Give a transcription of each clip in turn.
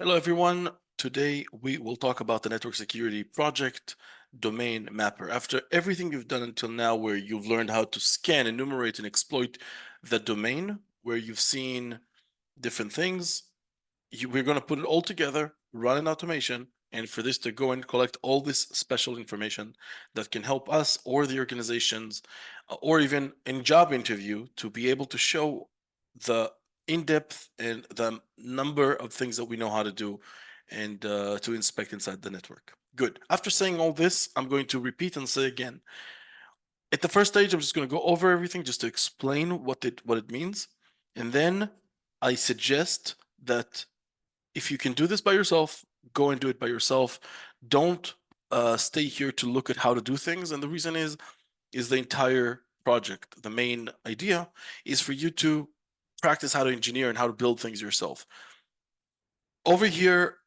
Hello, everyone. Today we will talk about the network security project domain mapper. After everything you've done until now, where you've learned how to scan, enumerate, and exploit the domain, where you've seen different things, we're going to put it all together, run an automation, and for this to go and collect all this special information that can help us or the organizations, or even in job interview, to be able to show the in-depth and the number of things that we know how to do and to inspect inside the network. Good. After saying all this, I'm going to repeat and say again. At the first stage, I'm just going to go over everything just to explain what it means. And then I suggest that if you can do this by yourself, go and do it by yourself. Don't stay here to look at how to do things. And the reason is the entire project. The main idea is for you to practice how to engineer and how to build things yourself. Over here,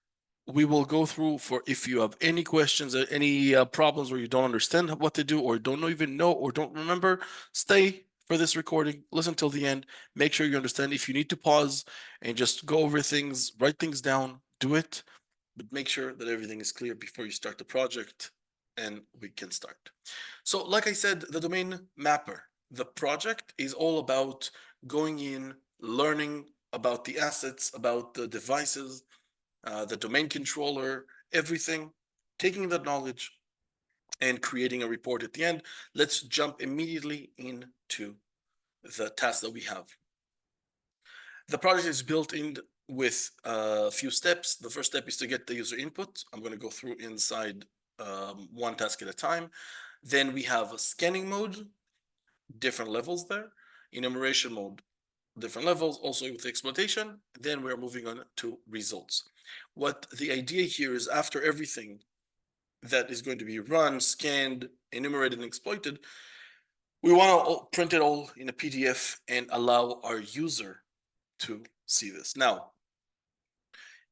we will go through for if you have any questions or any problems where you don't understand what to do or don't even know or don't remember, stay for this recording, listen till the end, make sure you understand. If you need to pause and just go over things, write things down, do it, but make sure that everything is clear before you start the project and we can start. So like I said, the domain mapper, the project is all about going in, learning about the assets, about the devices, the domain controller, everything, taking that knowledge and creating a report at the end. Let's jump immediately into the task that we have. The project is built in with a few steps. The first step is to get the user input. I'm going to go through inside one task at a time. Then we have a scanning mode, different levels there. Enumeration mode, different levels, also with exploitation. Then we're moving on to results. What the idea here is, after everything that is going to be run, scanned, enumerated, and exploited, we want to print it all in a PDF and allow our user to see this. Now,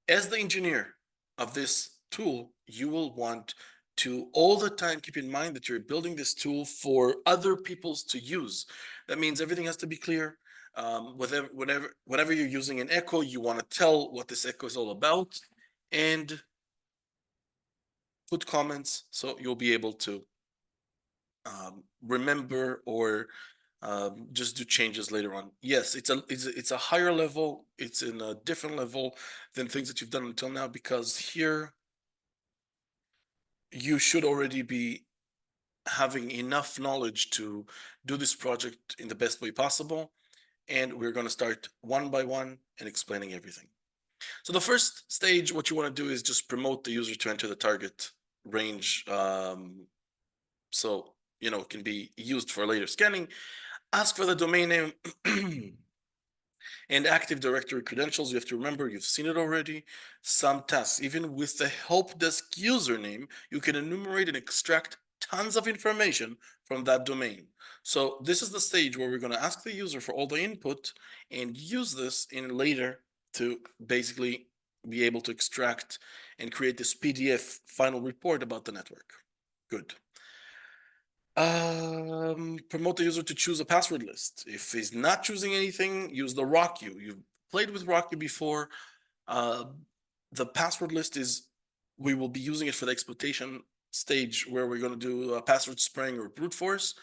as the engineer of this tool, you will want to all the time keep in mind that you're building this tool for other people's to use. That means everything has to be clear. Whenever you're using an echo, you want to tell what this echo is all about and put comments so you'll be able to remember or just do changes later on. Yes, it's a higher level. It's in a different level than things that you've done until now, because here you should already be having enough knowledge to do this project in the best way possible. And we're going to start one by one and explaining everything. So the first stage, what you want to do is just promote the user to enter the target range. So, it can be used for later scanning. Ask for the domain name and Active Directory credentials. You have to remember, you've seen it already. Some tasks, even with the help desk username, you can enumerate and extract tons of information from that domain. So this is the stage where we're going to ask the user for all the input and use this in later to basically be able to extract and create this PDF final report about the network. Good. Promote the user to choose a password list. If he's not choosing anything, use the RockU. You've played with RockU before. Uh, the password list is, we will be using it for the exploitation stage where we're going to do a password spraying or brute force.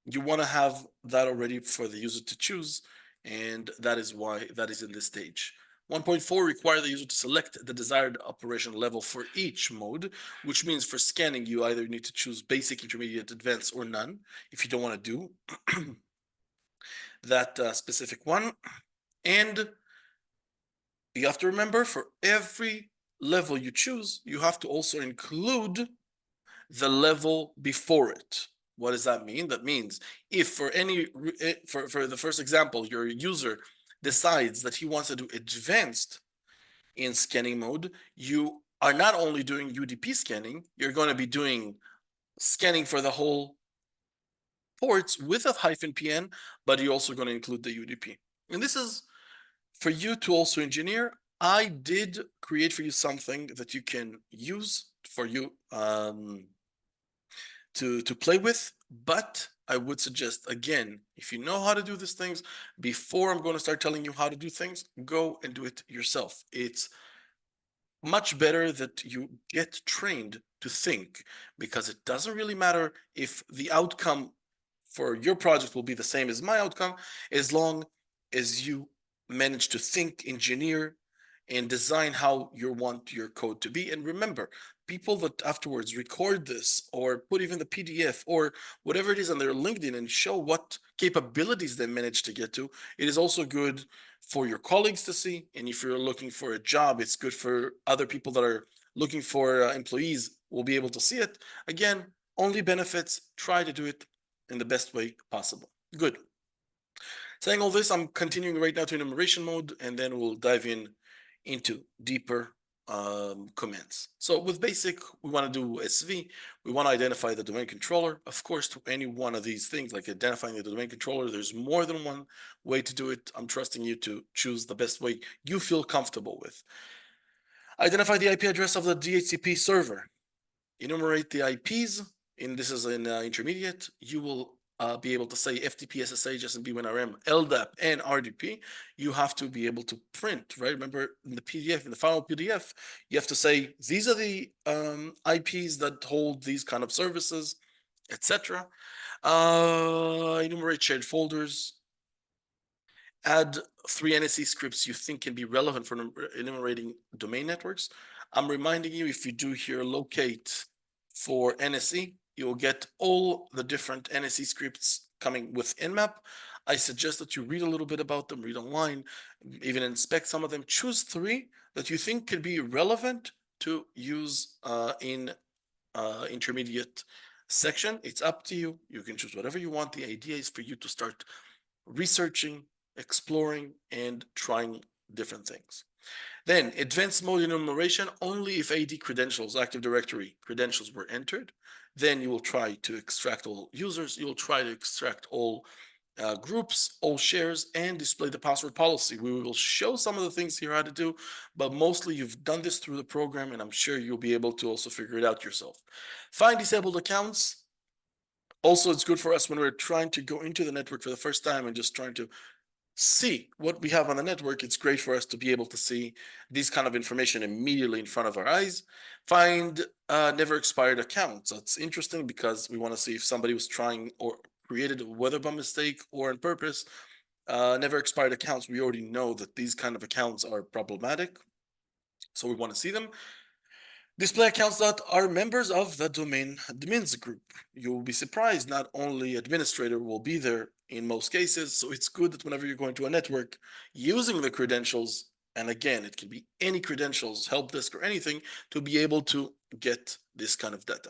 You want to have that already for the user to choose, and that is why that is in this stage. 1.4 require the user to select the desired operation level for each mode, which means for scanning, you either need to choose basic, intermediate, advanced, or none if you don't want to do that specific one. And you have to remember, for every level you choose, you have to also include the level before it. What does that mean? That means if for the first example, your user decides that he wants to do advanced in scanning mode, you are not only doing UDP scanning, you're going to be doing scanning for the whole ports with a -pn, but you're also going to include the UDP. And this is for you to also engineer. I did create for you something that you can use for you to play with, but I would suggest, again, if you know how to do these things, before I'm going to start telling you how to do things, go and do it yourself. It's much better that you get trained to think, because it doesn't really matter if the outcome for your project will be the same as my outcome, as long as you manage to think, engineer, and design how you want your code to be. And remember, people that afterwards record this or put even the PDF or whatever it is on their LinkedIn and show what capabilities they managed to get to, it is also good for your colleagues to see. And if you're looking for a job, it's good for other people that are looking for employees will be able to see it. Again, only benefits. Try to do it in the best way possible. Good. Saying all this, I'm continuing right now to enumeration mode, and then we'll dive into deeper commands. So with basic, we want to do SV. We want to identify the domain controller. Of course, to any one of these things, like identifying the domain controller, there's more than one way to do it. I'm trusting you to choose the best way you feel comfortable with. Identify the IP address of the DHCP server. Enumerate the IPs. And this is in intermediate. You will be able to say FTP, SSH, SMB, WinRM, LDAP, and RDP. You have to be able to print, right? Remember in the PDF, in the final PDF, you have to say, these are the IPs that hold these kind of services, etc. Enumerate shared folders. Add 3 NSE scripts you think can be relevant for enumerating domain networks. I'm reminding you, if you do here locate for NSE, you'll get all the different NSE scripts coming with Nmap. I suggest that you read a little bit about them, read online, even inspect some of them. Choose 3 that you think could be relevant to use in intermediate section. It's up to you. You can choose whatever you want. The idea is for you to start researching, exploring, and trying different things. Then advanced mode enumeration, only if AD credentials, Active Directory credentials were entered. Then you will try to extract all users. You will try to extract all groups, all shares, and display the password policy. We will show some of the things here how to do, but mostly you've done this through the program, and I'm sure you'll be able to also figure it out yourself. Find disabled accounts. Also, it's good for us when we're trying to go into the network for the first time and just trying to see what we have on the network. It's great for us to be able to see these kind of information immediately in front of our eyes. Find never expired accounts. That's interesting because we want to see if somebody was trying or created whether by mistake or on purpose. Never expired accounts, we already know that these kind of accounts are problematic, so we want to see them. Display accounts that are members of the domain admins group. You will be surprised, not only administrator will be there in most cases, so it's good that whenever you're going to a network using the credentials, and again, it can be any credentials, help desk or anything, to be able to get this kind of data.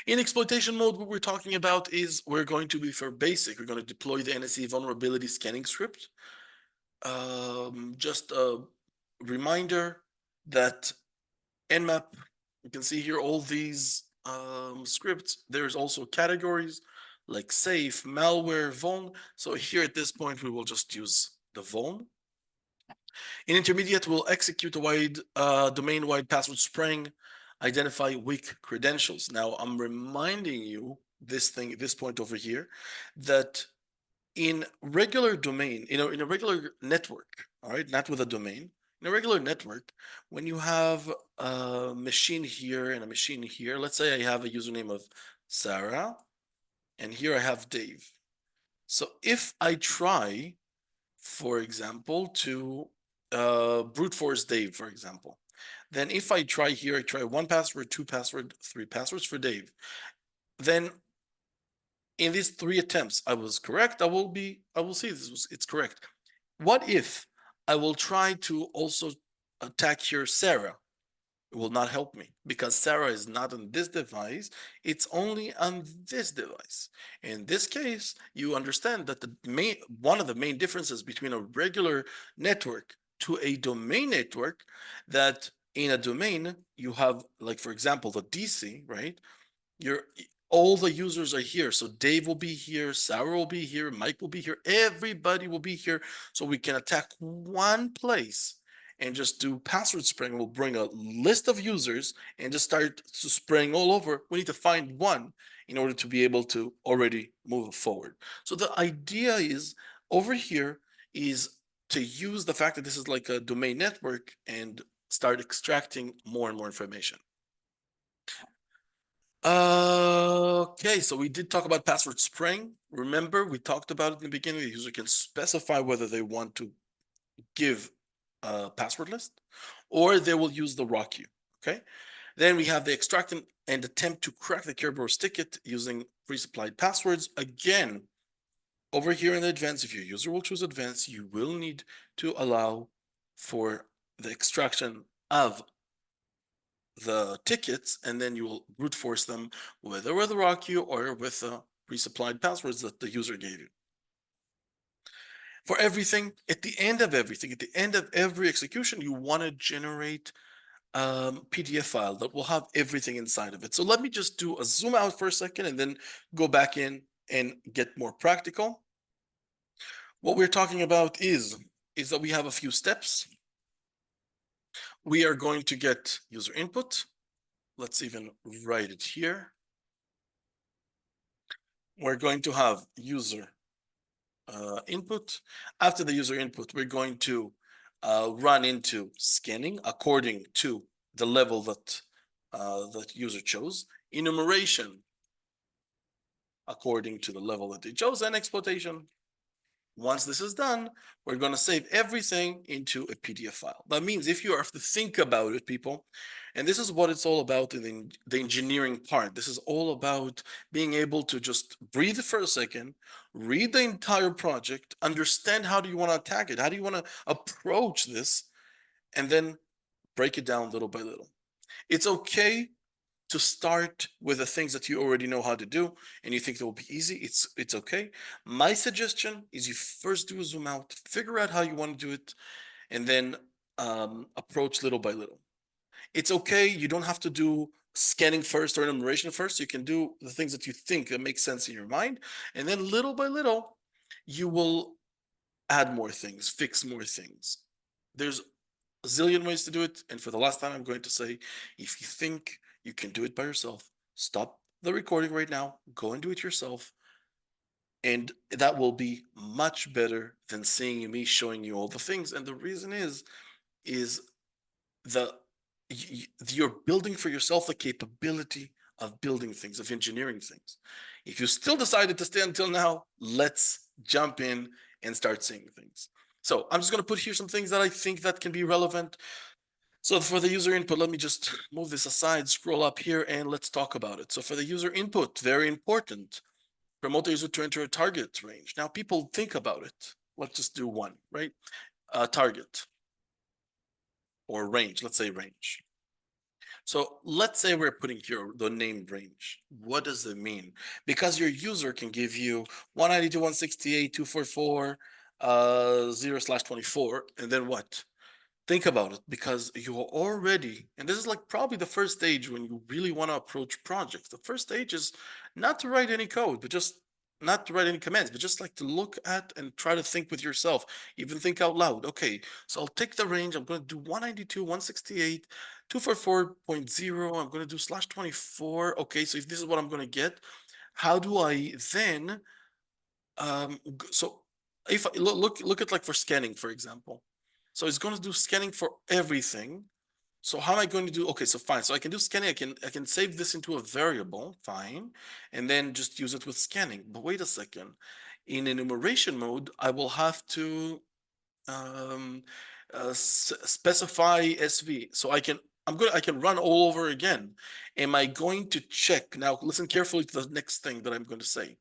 In exploitation mode, what we're talking about is we're going to be for basic, we're going to deploy the NSE vulnerability scanning script. Just a reminder that Nmap, you can see here all these scripts. There's also categories like safe, malware, vuln. So here at this point, we will just use the vuln. In intermediate, we'll execute a wide domain-wide password spraying, identify weak credentials. Now, I'm reminding you this point over here, that in regular domain, in a regular network, all right, not with a domain, in a regular network, when you have a machine here and a machine here, let's say I have a username of Sarah, and here I have Dave. So if I try, for example, to brute force Dave, for example, then if I try here, I try 1 password, 2 password, 3 passwords for Dave, then in these 3 attempts, I was correct. I will see it's correct. What if I will try to also attack here Sarah? It will not help me because Sarah is not on this device. It's only on this device. In this case, you understand that one of the main differences between a regular network to a domain network, that in a domain you have, like, for example, the DC, right? All the users are here. So Dave will be here, Sarah will be here, Mike will be here, everybody will be here. So we can attack one place and just do password spraying. We'll bring a list of users and just start spraying all over. We need to find one in order to be able to already move forward. So the idea is over here is to use the fact that this is like a domain network and start extracting more and more information. Okay, so we did talk about password spraying. Remember, we talked about it in the beginning. The user can specify whether they want to give a password list or they will use the raw queue. Okay. Then we have the extract and attempt to crack the Kerberos ticket using pre-supplied passwords. Again, over here in the advanced, if your user will choose advanced, you will need to allow for the extraction of the tickets, and then you will brute force them whether with raw queue or with the pre-supplied passwords that the user gave you. For everything, at the end of everything, at the end of every execution, you want to generate PDF file that will have everything inside of it. So let me just do a zoom out for a second and then go back in and get more practical. What we're talking about is that we have a few steps. We are going to get user input. Let's even write it here. We're going to have user input. After the user input, we're going to run into scanning according to the level that that user chose, enumeration according to the level that they chose, and exploitation. Once this is done, we're going to save everything into a PDF file. That means if you have to think about it, people, and this is what it's all about in the engineering part. This is all about being able to just breathe for a second, read the entire project, understand how do you want to attack it, how do you want to approach this, and then break it down little by little. It's okay to start with the things that you already know how to do and you think that will be easy. It's okay. My suggestion is you first do a zoom out, figure out how you want to do it, and then approach little by little. It's okay. You don't have to do scanning first or enumeration first. You can do the things that you think that make sense in your mind, and then little by little, you will add more things, fix more things. There's a zillion ways to do it. And for the last time, I'm going to say, if you think you can do it by yourself, stop the recording right now, go and do it yourself. And that will be much better than seeing me showing you all the things. And the reason is the you're building for yourself the capability of building things, of engineering things. If you still decided to stay until now, let's jump in and start seeing things. So I'm just going to put here some things that I think that can be relevant. So for the user input, let me just move this aside, scroll up here, and let's talk about it. So for the user input, very important. Promote the user to enter a target range. Now people think about it. Let's just do one, right? Target or range, let's say range. So let's say we're putting here the named range. What does it mean? Because your user can give you 192.168.244, 0/24, and then what? Think about it, because you are already, and this is like probably the first stage when you really want to approach projects. The first stage is not to write any code, but just not to write any commands, but just like to look at and try to think with yourself, even think out loud. Okay, so I'll take the range. I'm going to do 192.168, 244.0. I'm going to do /24. Okay, so if this is what I'm going to get, how do I then, so if I look at like for scanning, for example. So it's going to do scanning for everything. So how am I going to do? Okay, so fine. So I can do scanning. I can save this into a variable, fine, and then just use it with scanning. But wait a second. In enumeration mode, I will have to specify SV. So I can run all over again. Am I going to check? Now listen carefully to the next thing that I'm going to say.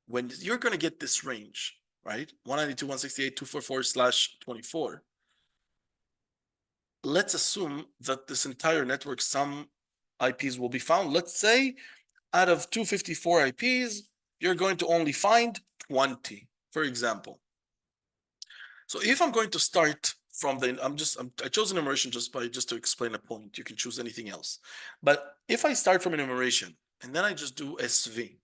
When you're going to get this range, right? 192.168.244/24. Let's assume that this entire network, some IPs will be found. Let's say out of 254 IPs, you're going to only find 20, for example. So if I'm going to start from the, I chose enumeration just to explain a point. You can choose anything else. But if I start from enumeration and then I just do SV.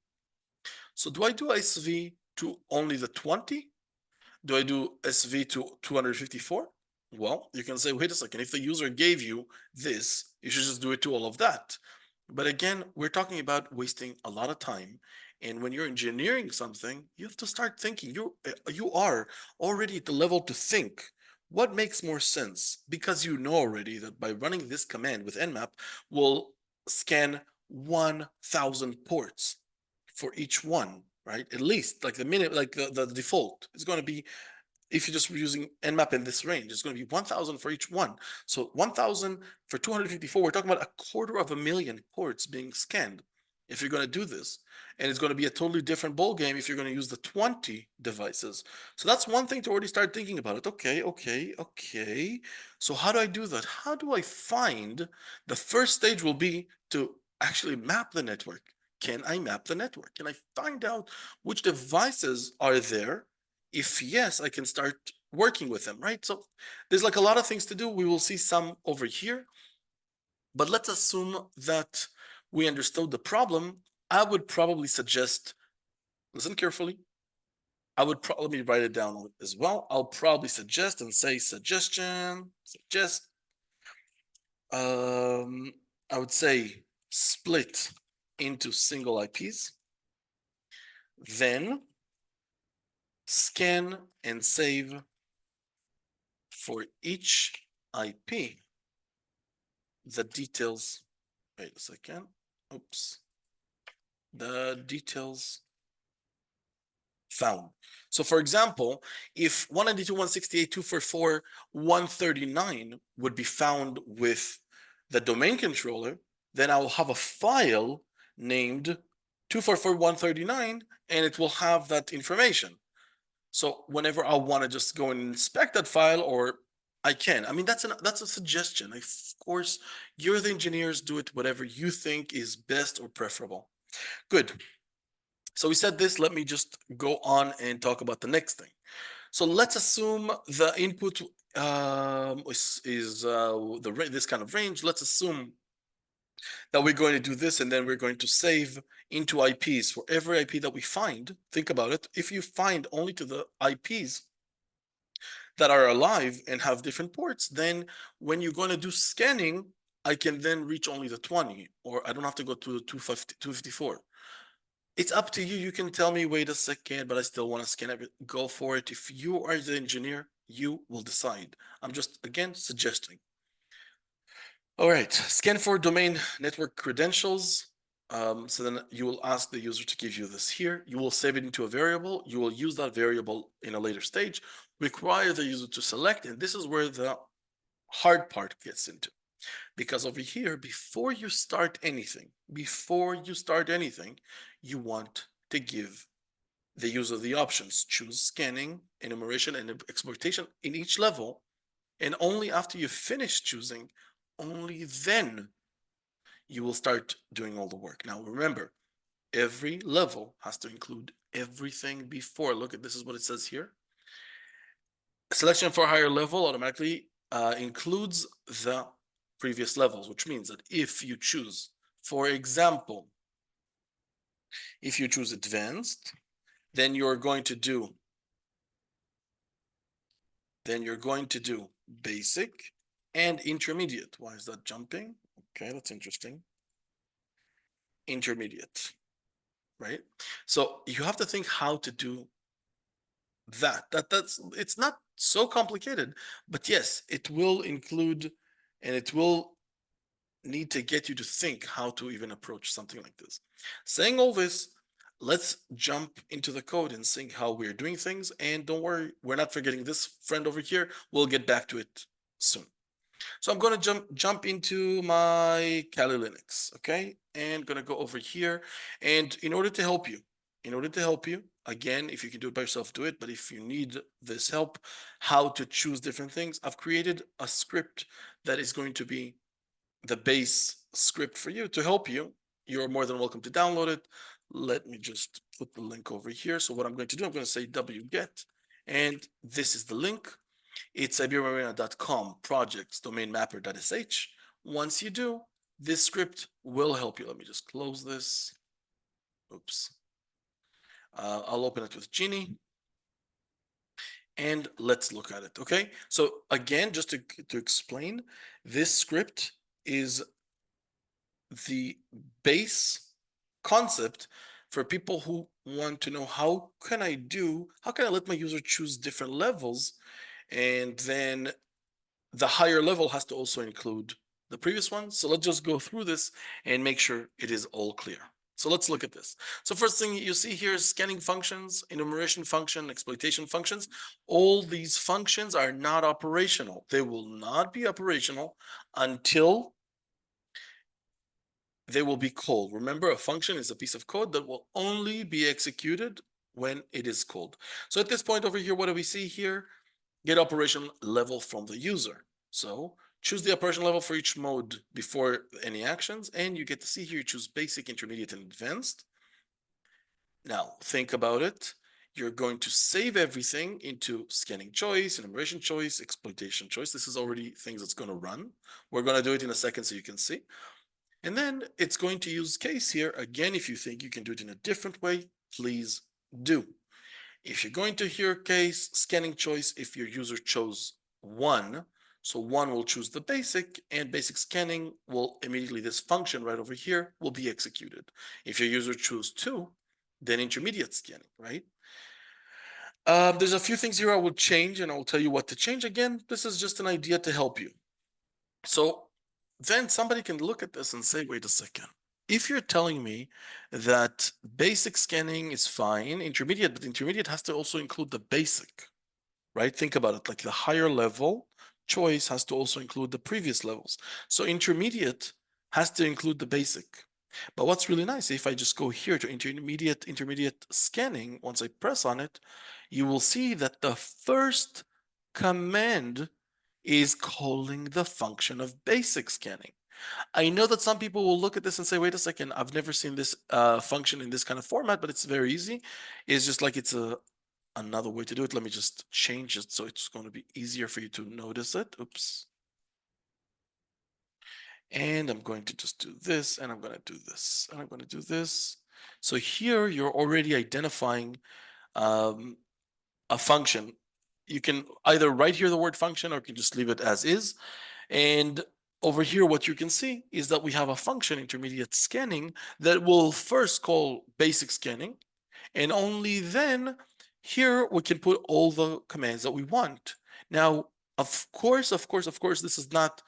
So do I do SV to only the 20? Do I do SV to 254? Well, you can say, wait a second, if the user gave you this, you should just do it to all of that. But again, we're talking about wasting a lot of time. And when you're engineering something, you have to start thinking. You are already at the level to think. What makes more sense? Because you know already that by running this command with nmap, we'll scan 1,000 ports for each one, right? At least like the minute, like the default is going to be, if you're just using nmap in this range, it's going to be 1,000 for each one. So 1,000 for 254, we're talking about 250,000 ports being scanned if you're going to do this. And it's going to be a totally different ball game if you're going to use the 20 devices. So that's one thing to already start thinking about it. Okay. So how do I do that? How do I find, the first stage will be to actually map the network. Can I map the network? Can I find out which devices are there? If yes, I can start working with them, right? So there's like a lot of things to do. We will see some over here, but let's assume that we understood the problem. I would probably suggest, listen carefully. Let me write it down as well. I'll probably suggest and say suggest. I would say split into single IPs, then scan and save for each IP the details. Wait a second. Oops. The details found. So for example, if 192.168.244.139 would be found with the domain controller, then I will have a file named 244.139 and it will have that information. So whenever I want to just go and inspect that file, or I can. I mean, that's a suggestion. Of course, you're the engineers, do it whatever you think is best or preferable. Good. So we said this, let me just go on and talk about the next thing. So let's assume the input is this kind of range. Let's assume that we're going to do this, and then we're going to save into IPs for every IP that we find. Think about it. If you find only to the IPs that are alive and have different ports, then when you're going to do scanning, I can then reach only the 20, or I don't have to go to the 254. It's up to you. You can tell me, wait a second, but I still want to scan it. Go for it. If you are the engineer, you will decide. I'm just, again, suggesting. All right, scan for domain network credentials. So then you will ask the user to give you this here. You will save it into a variable. You will use that variable in a later stage. Require the user to select, and this is where the hard part gets into. Because over here, before you start anything, you want to give the user the options. Choose scanning, enumeration, and exploitation in each level. And only after you finish choosing, only then you will start doing all the work. Now, remember, every level has to include everything before. Look at this is what it says here. Selection for higher level automatically includes the previous levels, which means that if you choose, for example, if you choose advanced, then you're going to do basic and intermediate. Why is that jumping? Okay, that's interesting. Intermediate, right? So you have to think how to do that. It's not so complicated, but yes, it will include, and it will need to get you to think how to even approach something like this. Saying all this, let's jump into the code and see how we're doing things. And don't worry, we're not forgetting this friend over here. We'll get back to it soon. So I'm going to jump into my Kali Linux, okay? And going to go over here. And in order to help you, again, if you can do it by yourself, do it. But if you need this help, how to choose different things, I've created a script that is going to be the base script for you to help you. You're more than welcome to download it. Let me just put the link over here. So what I'm going to do, I'm going to say wget, and this is the link. It's iberiamarina.com projects domain mapper.sh. Once you do, this script will help you. Let me just close this. Oops. I'll open it with Genie. And let's look at it, okay? So again, just to explain, this script is the base concept for people who want to know how can I let my user choose different levels And then the higher level has to also include the previous one. So let's just go through this and make sure it is all clear. So let's look at this. So first thing you see here is scanning functions, enumeration function, exploitation functions. All these functions are not operational. They will not be operational until they will be called. Remember, a function is a piece of code that will only be executed when it is called. So at this point over here, what do we see here? Get operation level from the user. So choose the operation level for each mode before any actions, and you get to see here, you choose basic, intermediate, and advanced. Now, think about it. You're going to save everything into scanning choice, enumeration choice, exploitation choice. This is already things that's going to run. We're going to do it in a second so you can see. And then it's going to use case here. Again, if you think you can do it in a different way, please do. If you're going to hear case, scanning choice, if your user chose 1, so 1 will choose the basic, and basic scanning will immediately, this function right over here will be executed. If your user choose 2, then intermediate scanning, right? There's a few things here I will change, and I will tell you what to change. Again, this is just an idea to help you. So then somebody can look at this and say, wait a second. If you're telling me that basic scanning is fine, intermediate, but intermediate has to also include the basic, right? Think about it, like the higher level choice has to also include the previous levels. So intermediate has to include the basic. But what's really nice, if I just go here to intermediate scanning, once I press on it, you will see that the first command is calling the function of basic scanning. I know that some people will look at this and say, wait a second, I've never seen this function in this kind of format, but it's very easy. It's just like it's another way to do it. Let me just change it so it's going to be easier for you to notice it. Oops. And I'm going to just do this, and I'm going to do this, and I'm going to do this. So here you're already identifying a function. You can either write here the word function, or you can just leave it as is. And over here, what you can see is that we have a function, intermediate scanning, that will first call basic scanning, and only then here we can put all the commands that we want. Now, of course, this is not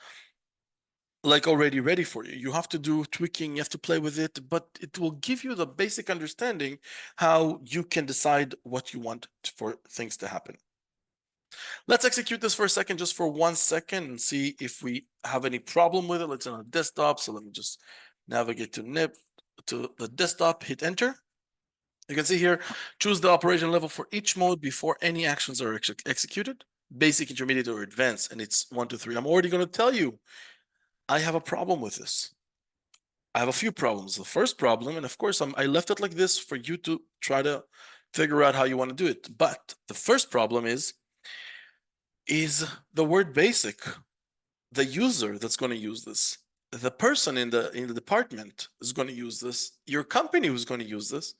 like already ready for you. You have to do tweaking, you have to play with it, but it will give you the basic understanding how you can decide what you want for things to happen. Let's execute this for a second, just for 1 second, and see if we have any problem with it. Let's on a desktop. So let me just navigate to NIP to the desktop, hit enter. You can see here, choose the operation level for each mode before any actions are executed, basic, intermediate, or advanced, and it's 1, 2, 3. I'm already going to tell you, I have a problem with this. I have a few problems. The first problem, and of course, I left it like this for you to try to figure out how you want to do it. But the first problem is the word basic. The user that's going to use this, the person in the department is going to use this, your company who's going to use this,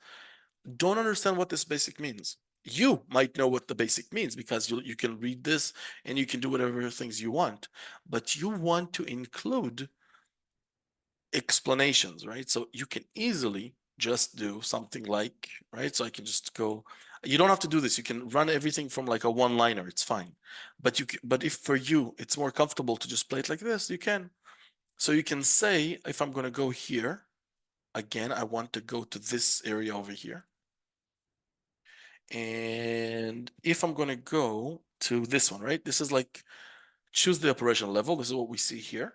don't understand what this basic means. You might know what the basic means because you can read this and you can do whatever things you want, but you want to include explanations, right? So you can easily just do something like, right? So I can just go, you don't have to do this. You can run everything from like a one-liner, it's fine. But but if for you, it's more comfortable to just play it like this, you can. So you can say, if I'm going to go here, again, I want to go to this area over here. And if I'm going to go to this one, right? This is like, choose the operation level. This is what we see here.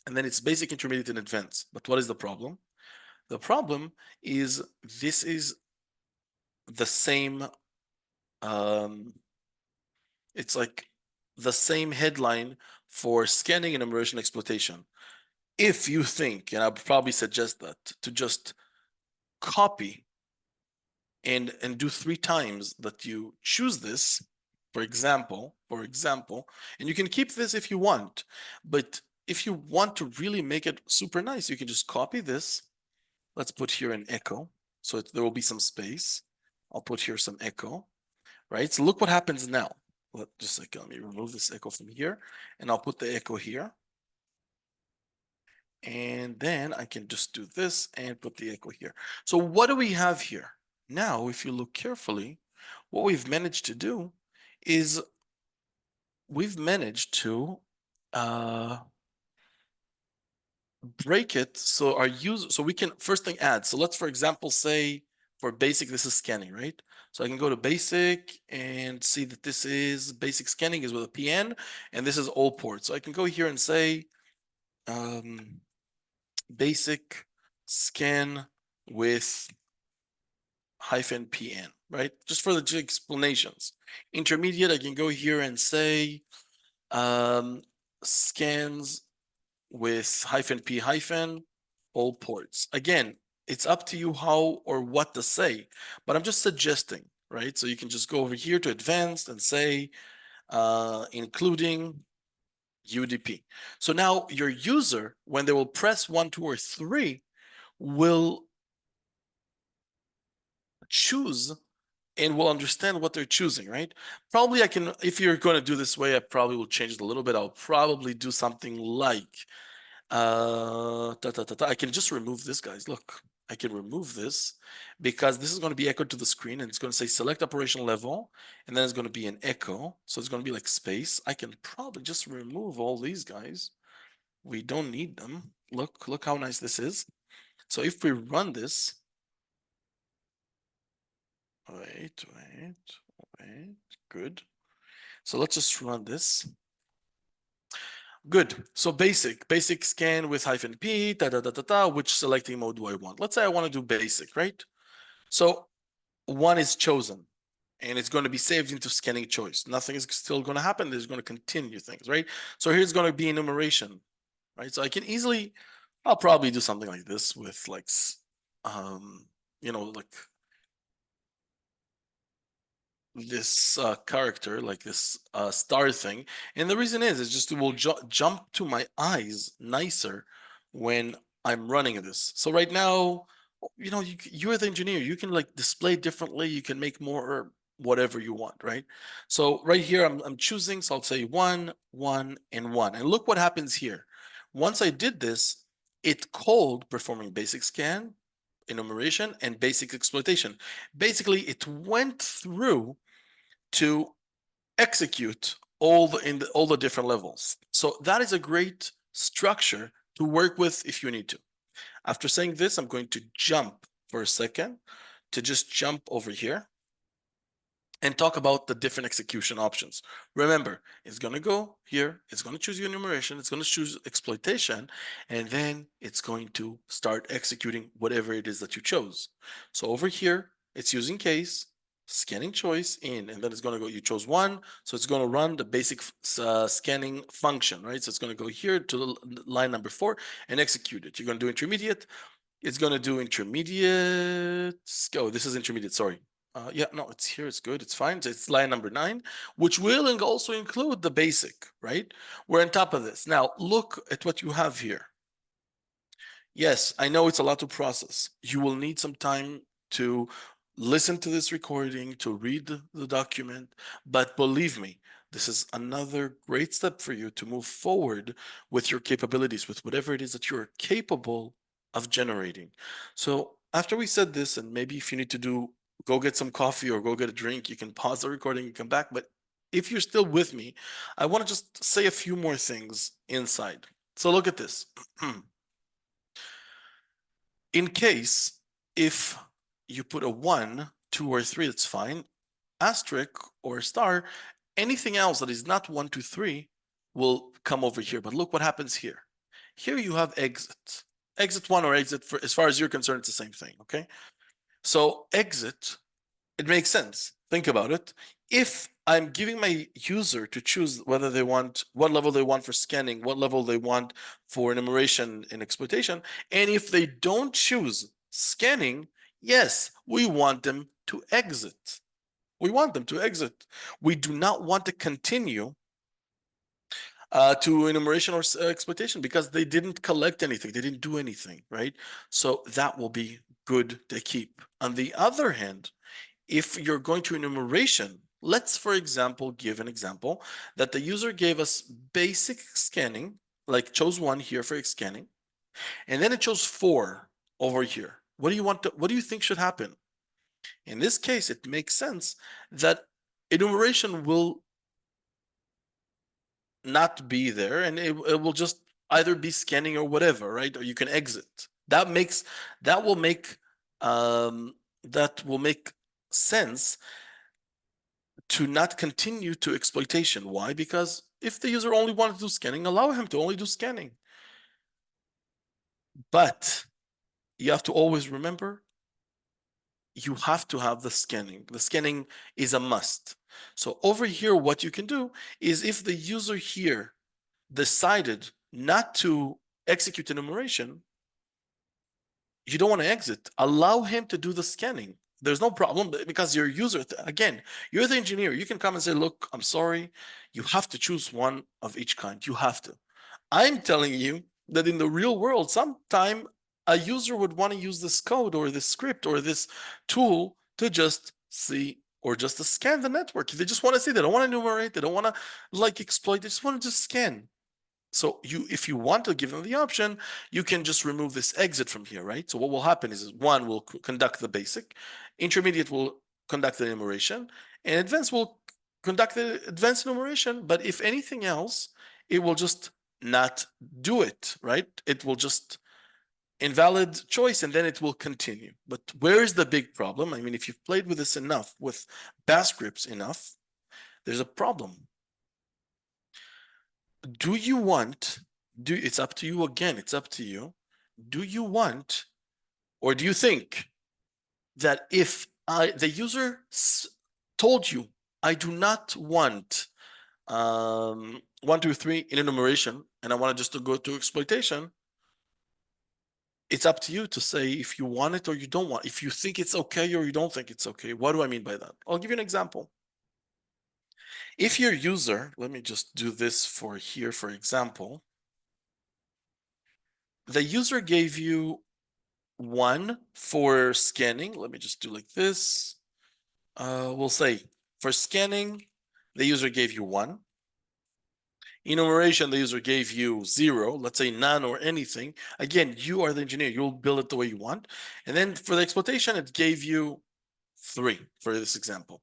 And then it's basic, intermediate, and advanced. But what is the problem? The problem is this is the same, it's like the same headline for scanning, enumeration, exploitation. If you think, and I would probably suggest that, to just copy and do 3 times that you choose this, for example, and you can keep this if you want, but if you want to really make it super nice, you can just copy this. Let's put here an echo, so there will be some space. I'll put here some echo, right? So look what happens now. Just like, let me remove this echo from here, and I'll put the echo here. And then I can just do this and put the echo here. So what do we have here? Now, if you look carefully, what we've managed to do is we've managed to break it so our user, so we can first thing add. So let's, for example, say for basic, this is scanning, right? So I can go to basic and see that this is basic scanning is with a PN, and this is all ports. So I can go here and say basic scan with -PN, right? Just for the explanations. Intermediate, I can go here and say scans with -P- all ports. Again, it's up to you how or what to say, but I'm just suggesting, right? So you can just go over here to advanced and say including UDP. So now your user, when they will press 1, 2, or 3, will choose and will understand what they're choosing, right? Probably I can, if you're going to do this way, I probably will change it a little bit. I'll probably do something like, I can just remove this, guys. Look, I can remove this because this is going to be echoed to the screen and it's going to say select operational level, and then it's going to be an echo. So it's going to be like space. I can probably just remove all these guys. We don't need them. Look how nice this is. So if we run this, wait, good. So let's just run this. Good. So basic scan with -P, which selecting mode do I want? Let's say I want to do basic, right? So 1 is chosen and it's going to be saved into scanning choice. Nothing is still going to happen. There's going to continue things, right? So here's going to be enumeration, right? So I can easily, I'll probably do something like this with like, like this character, like this star thing. And the reason is just it will jump to my eyes nicer when I'm running this. So right now, you're the engineer. You can like display differently. You can make more whatever you want, right? So right here, I'm choosing. So I'll say 1, 1, and 1. And look what happens here. Once I did this, it called performing basic scan, enumeration, and basic exploitation. Basically, it went through to execute all the different levels. So that is a great structure to work with if you need to. After saying this, I'm going to jump for a second to just jump over here and talk about the different execution options. Remember, it's going to go here, it's going to choose enumeration, it's going to choose exploitation, and then it's going to start executing whatever it is that you chose. So over here, it's using case, scanning choice in, and then it's going to go, you chose 1, so it's going to run the basic scanning function, right? So it's going to go here to line number 4 and execute it. You're going to do intermediate, it's going to do intermediate, this is intermediate, sorry. Yeah, no, it's here. It's good. It's fine. It's line number 9, which will also include the basic, right? We're on top of this. Now, look at what you have here. Yes, I know it's a lot to process. You will need some time to listen to this recording, to read the document, but believe me, this is another great step for you to move forward with your capabilities, with whatever it is that you're capable of generating. So after we said this, and maybe if you need to go get some coffee or go get a drink, you can pause the recording and come back. But if you're still with me, I want to just say a few more things inside. So look at this. In case, if you put a 1, 2, or 3, that's fine. Asterisk or star, anything else that is not 1, 2, 3 will come over here. But look what happens here. Here you have exit. Exit 1 or exit, for, as far as you're concerned, it's the same thing, okay? So exit, it makes sense. Think about it. If I'm giving my user to choose whether they want, what level they want for scanning, what level they want for enumeration and exploitation, and if they don't choose scanning, yes, we want them to exit. We want them to exit. We do not want to continue to enumeration or exploitation because they didn't collect anything. They didn't do anything, right? So that will be good to keep. On the other hand, if you're going to enumeration, let's, for example, give an example that the user gave us basic scanning, like chose 1 here for scanning, and then it chose 4 over here. What do you think should happen? In this case, it makes sense that enumeration will not be there, and it will just either be scanning or whatever, right? Or you can exit. That will make sense to not continue to exploitation. Why? Because if the user only wanted to do scanning, allow him to only do scanning. But you have to always remember, you have to have the scanning. The scanning is a must. So over here, what you can do is, if the user here decided not to execute enumeration, you don't want to exit. Allow him to do the scanning. There's no problem, because your user, again, you're the engineer. You can come and say, look, I'm sorry, you have to choose one of each kind. You have to. I'm telling you that in the real world, sometime a user would want to use this code or this script or this tool to just see, or just to scan the network. They just want to see. They don't want to enumerate. They don't want to like exploit. They just want to just scan. So if you want to give them the option, you can just remove this exit from here, right? So what will happen is one will conduct the basic, intermediate will conduct the enumeration, and advanced will conduct the advanced enumeration. But if anything else, it will just not do it, right? It will just invalid choice, and then it will continue. But where is the big problem? I mean, if you've played with this enough, with bash scripts enough, there's a problem. Do you want, it's up to you again, it's up to you. Do you want, or do you think that if the user told you, I do not want 1, 2, 3 in enumeration, and I want just to go to exploitation, it's up to you to say if you want it or you don't want, if you think it's okay or you don't think it's okay. What do I mean by that? I'll give you an example. If your user, let me just do this for here, for example, the user gave you 1 for scanning. Let me just do like this. We'll say for scanning, the user gave you 1. Enumeration, the user gave you 0, let's say none or anything. Again, you are the engineer, you'll build it the way you want. And then for the exploitation, it gave you 3 for this example.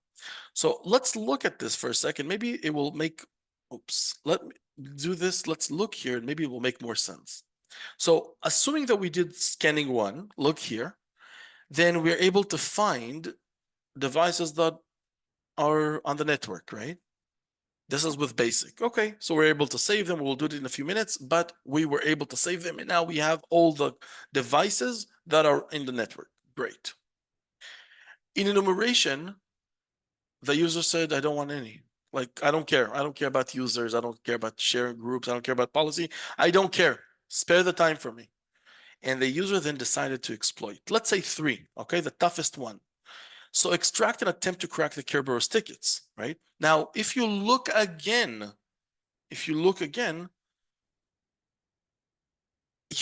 So let's look at this for a second. Maybe it will make, let me do this. Let's look here and maybe it will make more sense. So assuming that we did scanning 1, look here, then we're able to find devices that are on the network, right? This is with basic. Okay, so we're able to save them. We'll do it in a few minutes, but we were able to save them, and now we have all the devices that are in the network. Great. In enumeration, the user said, I don't want any. Like, I don't care. I don't care about users. I don't care about sharing groups. I don't care about policy. I don't care. Spare the time for me. And the user then decided to exploit. Let's say 3, okay, the toughest one. So extract and attempt to crack the Kerberos tickets, right? Now, if you look again,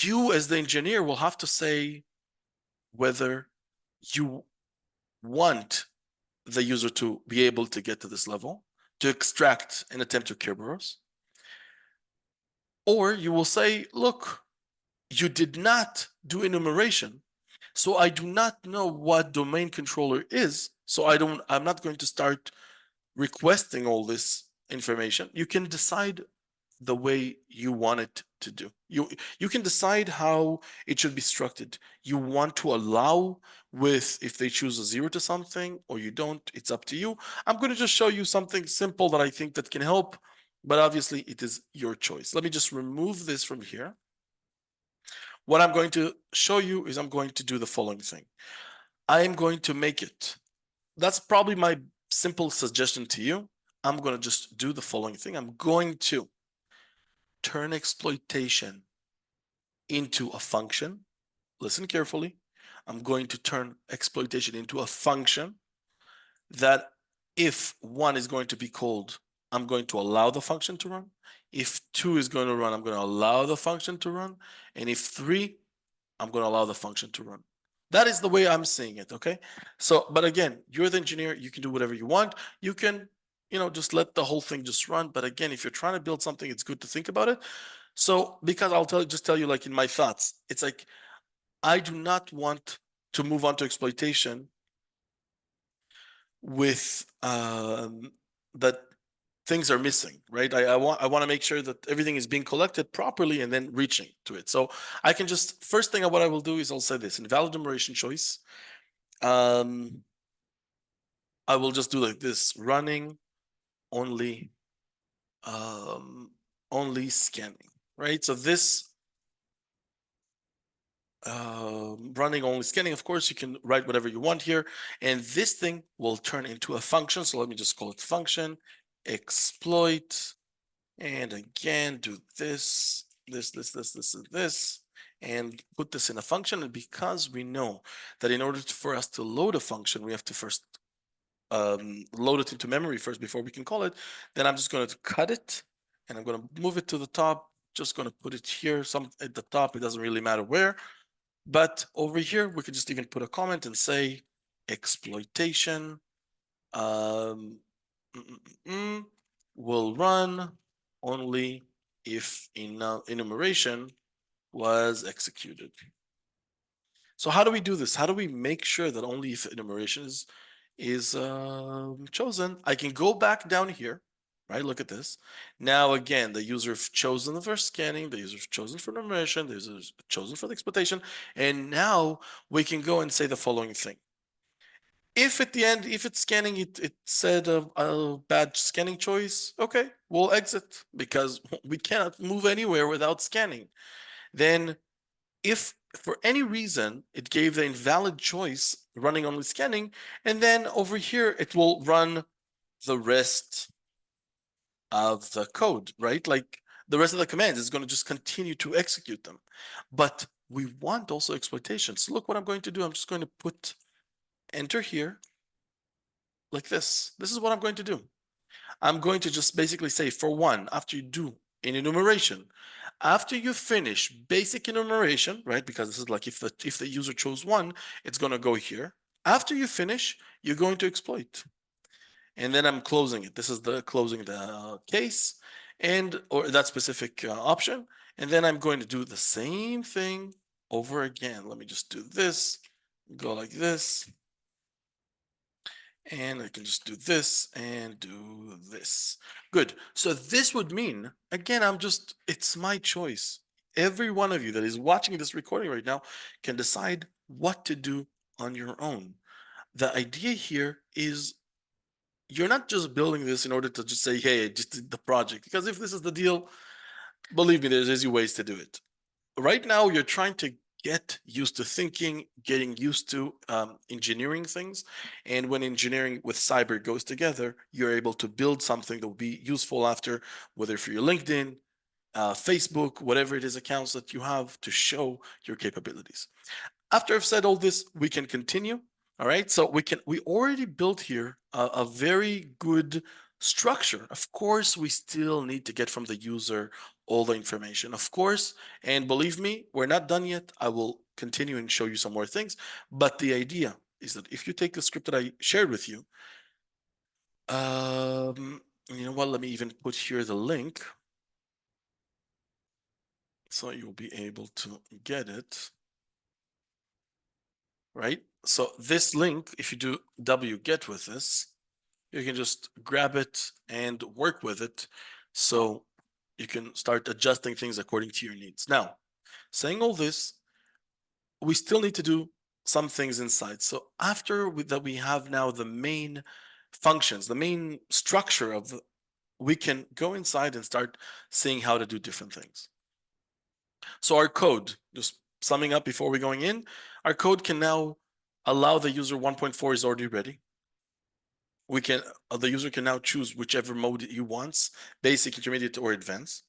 you as the engineer will have to say whether you want the user to be able to get to this level, to extract and attempt to Kerberos, or you will say, look, you did not do enumeration, so I do not know what domain controller is, so I'm not going to start requesting all this information. You can decide the way you want it to do. You can decide how it should be structured. You want to allow with, if they choose a 0 to something or you don't, it's up to you. I'm going to just show you something simple that I think that can help, but obviously it is your choice. Let me just remove this from here. What I'm going to show you is I'm going to do the following thing. I am going to make it. That's probably my simple suggestion to you. I'm going to just do the following thing. I'm going to turn exploitation into a function. Listen carefully. I'm going to turn exploitation into a function that if 1 is going to be called, I'm going to allow the function to run. If 2 is going to run, I'm going to allow the function to run. And if 3, I'm going to allow the function to run. That is the way I'm seeing it, okay? So, but again, you're the engineer, you can do whatever you want. You can, just let the whole thing just run. But again, if you're trying to build something, it's good to think about it. So, because I'll just tell you, like in my thoughts, it's like, I do not want to move on to exploitation with that things are missing, right? I want to make sure that everything is being collected properly and then reaching to it. So I can just, first thing what I will do is I'll say this invalid enumeration choice. I will just do like this, running only only scanning, right? So this running only scanning, of course, you can write whatever you want here, and this thing will turn into a function. So let me just call it function exploit, and again do this, and this, and put this in a function. And because we know that in order for us to load a function, we have to first load it into memory first before we can call it, then I'm just going to cut it and I'm going to move it to the top. Just going to put it here, some at the top. It doesn't really matter where, but over here we could just even put a comment and say exploitation um, will run only if enumeration was executed. So how do we do this? How do we make sure that only if enumeration is chosen? I can go back down here, right? Look at this. Now again, the user have chosen for scanning, the user have chosen for enumeration, the user has chosen for the exploitation, and now we can go and say the following thing. If at the end, if it's scanning, it said a bad scanning choice, okay, we'll exit because we cannot move anywhere without scanning. Then if for any reason it gave the invalid choice running only scanning, and then over here it will run the rest of the code, right? Like the rest of the commands is going to just continue to execute them. But we want also exploitation. So look what I'm going to do. I'm just going to put enter here like this. This is what I'm going to do. I'm going to just basically say for one, after you do an enumeration, after you finish basic enumeration, right? Because this is like if the user chose one, it's going to go here. After you finish, you're going to exploit. And then I'm closing it. This is the closing the case and or that specific option. And then I'm going to do the same thing over again. Let me just do this, go like this. And I can just do this and do this. Good. So this would mean, again, it's my choice. Every one of you that is watching this recording right now can decide what to do on your own. The idea here is you're not just building this in order to just say, hey, I just did the project. Because if this is the deal, believe me, there's easy ways to do it. Right now, you're trying to get used to thinking, getting used to engineering things. And when engineering with cyber goes together, you're able to build something that will be useful after, whether for your LinkedIn, Facebook, whatever it is, accounts that you have to show your capabilities. After I've said all this, we can continue. All right. So we already built here a very good structure. Of course, we still need to get from the user all the information, of course. And believe me, we're not done yet. I will continue and show you some more things. But the idea is that if you take the script that I shared with you, you know what? Let me even put here the link so you'll be able to get it. Right? So this link, if you do wget with this, you can just grab it and work with it. So you can start adjusting things according to your needs. Now, saying all this, we still need to do some things inside. So after that we have now the main functions, the main structure of we can go inside and start seeing how to do different things. So our code, just summing up before we're going in, our code can now allow the user 1.4 is already ready. We can the user can now choose whichever mode he wants, basic, intermediate, or advanced.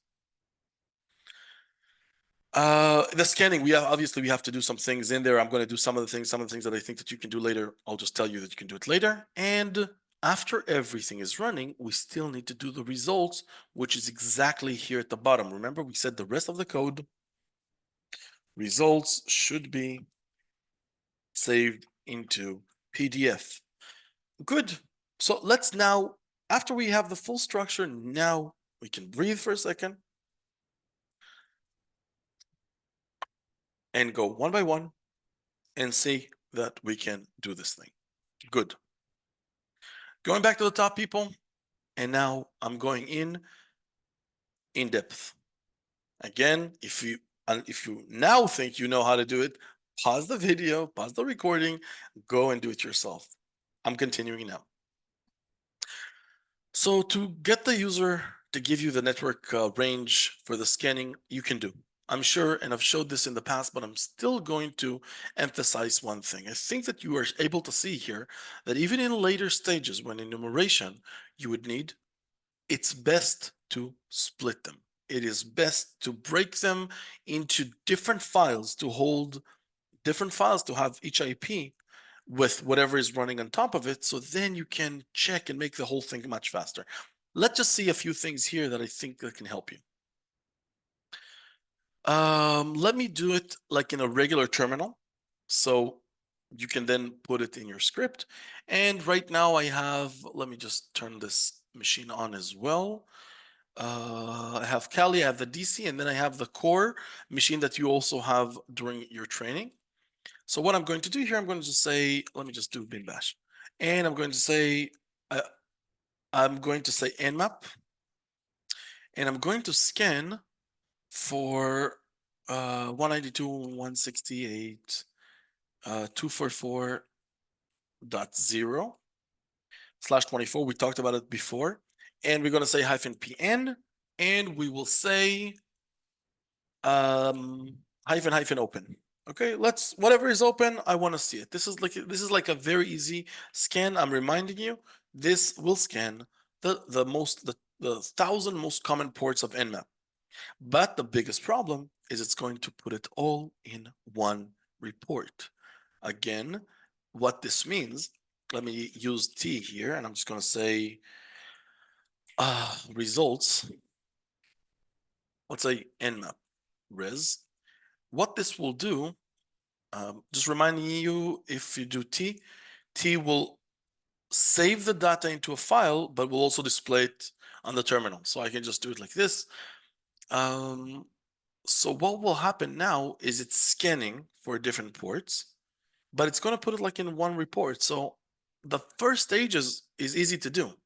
The scanning, we have to do some things in there. I'm going to do some of the things that I think that you can do later. I'll just tell you that you can do it later. And after everything is running, we still need to do the results, which is exactly here at the bottom. Remember, we said the rest of the code results should be saved into PDF. Good. So let's now, after we have the full structure, now we can breathe for a second and go one by one and see that we can do this thing. Good. Going back to the top, people, And now I'm going in depth. Again, if you now think you know how to do it, pause the video, pause the recording, go and do it yourself. I'm continuing now. So to get the user to give you the network range for the scanning, you can do. I'm sure, and I've showed this in the past, but I'm still going to emphasize one thing. I think that you are able to see here that even in later stages when enumeration, you would need, it's best to split them. It is best to break them into different files to hold different files to have each IP with whatever is running on top of it. So then you can check and make the whole thing much faster. Let's just see a few things here that I think that can help you. Let me do it like in a regular terminal. So you can then put it in your script. And right now I have, let me just turn this machine on as well. I have Kali, I have the DC, and then I have the core machine that you also have during your training. So what I'm going to do here, I'm going to say, let me just do bin bash. And I'm going to say nmap, and I'm going to scan for 192.168 244.0/24. We talked about it before. And we're going to say -pn, and we will say hyphen open. Okay, let's, whatever is open, I want to see it. This is like a very easy scan. I'm reminding you, this will scan the 1,000 most common ports of Nmap. But the biggest problem is it's going to put it all in one report. Again, what this means, let me use T here, and I'm just going to say results. Let's say Nmap res. What this will do, just reminding you, if you do T will save the data into a file, but will also display it on the terminal. So I can just do it like this. So what will happen now is it's scanning for different ports, but it's going to put it like in one report. So the first stage is easy to do.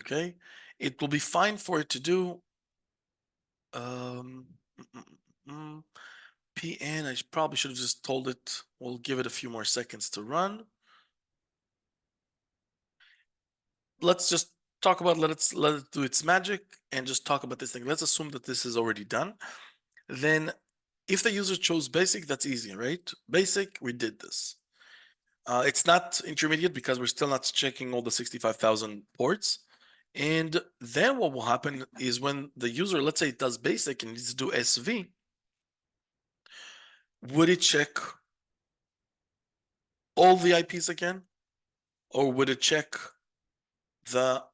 Okay, it will be fine for it to do. PN, I probably should have just told it, we'll give it a few more seconds to run. Let's just talk about, let it do its magic and just talk about this thing. Let's assume that this is already done. Then if the user chose basic, that's easy, right? Basic, we did this. It's not intermediate because we're still not checking all the 65,000 ports. And then what will happen is when the user, let's say it does basic and needs to do SV, would it check all the IPs again? Or would it check the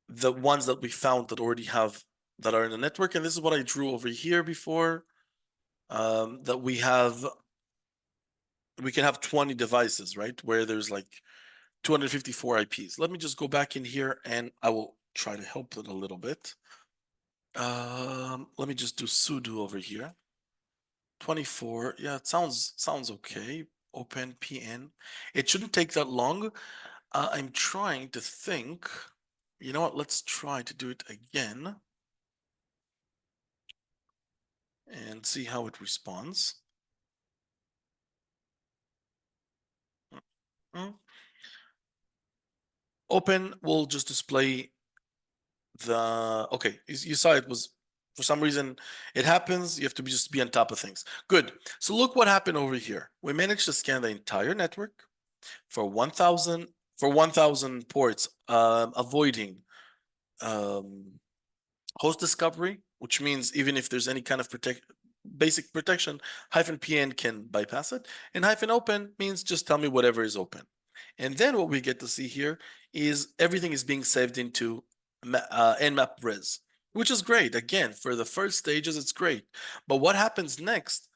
the ones that we found that already have, that are in the network? And this is what I drew over here before, that we can have 20 devices, right? Where there's like 254 IPs. Let me just go back in here and I will try to help it a little bit. Let me just do sudo over here. 24, yeah, it sounds okay. Open PN. It shouldn't take that long. I'm trying to think, you know what, let's try to do it again and see how it responds. Open will just display the, okay, you saw it was, for some reason it happens, you have to just be on top of things. Good. So look what happened over here. We managed to scan the entire network for 1,000 ports, avoiding host discovery, which means even if there's any kind of basic protection, -pn can bypass it. And -open means just tell me whatever is open. And then what we get to see here is everything is being saved into nmap res, which is great. Again, for the first stages, it's great. But what happens next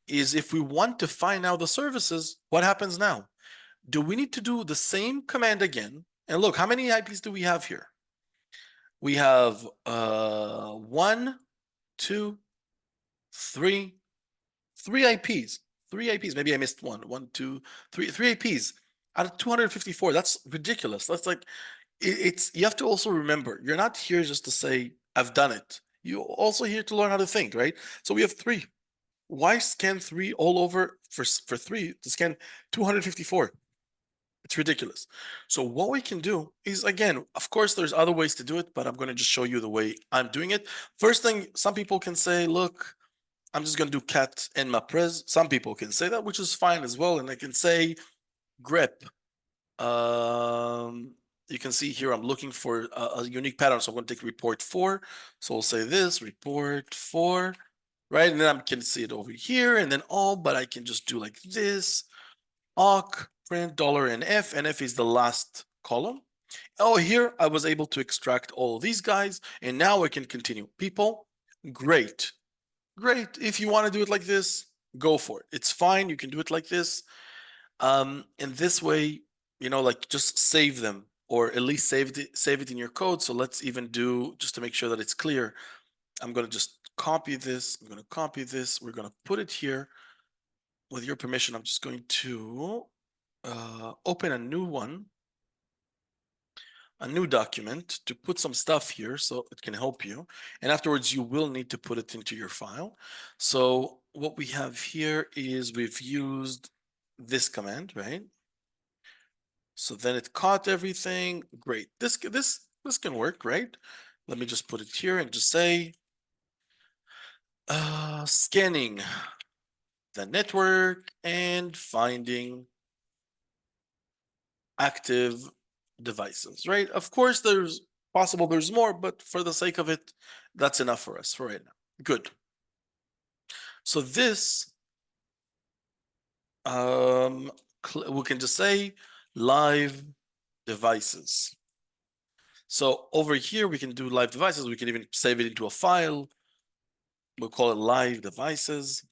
is if we want to find out the services, what happens now? Do we need to do the same command again? And look, how many IPs do we have here? We have 1, 2, 3 IPs. three IPs. Maybe I missed one. One, two, three IPs out of 254. That's ridiculous. That's like, it's, you have to also remember, you're not here just to say, I've done it. You're also here to learn how to think, right? So we have three. Why scan three all over for three to scan 254? It's ridiculous. So what we can do is, again, of course, there's other ways to do it, but I'm going to just show you the way I'm doing it. First thing, some people can say, look, I'm just going to do cat and mapres. Some people can say that, which is fine as well. And I can say grep. You can see here, I'm looking for a unique pattern. So I'm going to take report 4. So we'll say this report 4, right? And then I can see it over here and then all, but I can just do like this, awk, print $NF. NF is the last column. Oh, here I was able to extract all these guys, and now I can continue. People, great. Great. If you want to do it like this, go for it. It's fine. You can do it like this. In this way, like just save them, or at least save it in your code. So let's even do, just to make sure that it's clear, I'm going to just copy this. I'm going to copy this. We're going to put it here. With your permission, I'm just going to open a new one, a new document to put some stuff here so it can help you. And afterwards, you will need to put it into your file. So what we have here is we've used this command, right? So then it caught everything. Great. This can work, right? Let me just put it here and just say scanning the network and finding active devices, right? Of course, there's more, but for the sake of it, that's enough for us for right now. Good. So this, we can just say live devices. So over here, we can do live devices. We can even save it into a file. We'll call it live devices,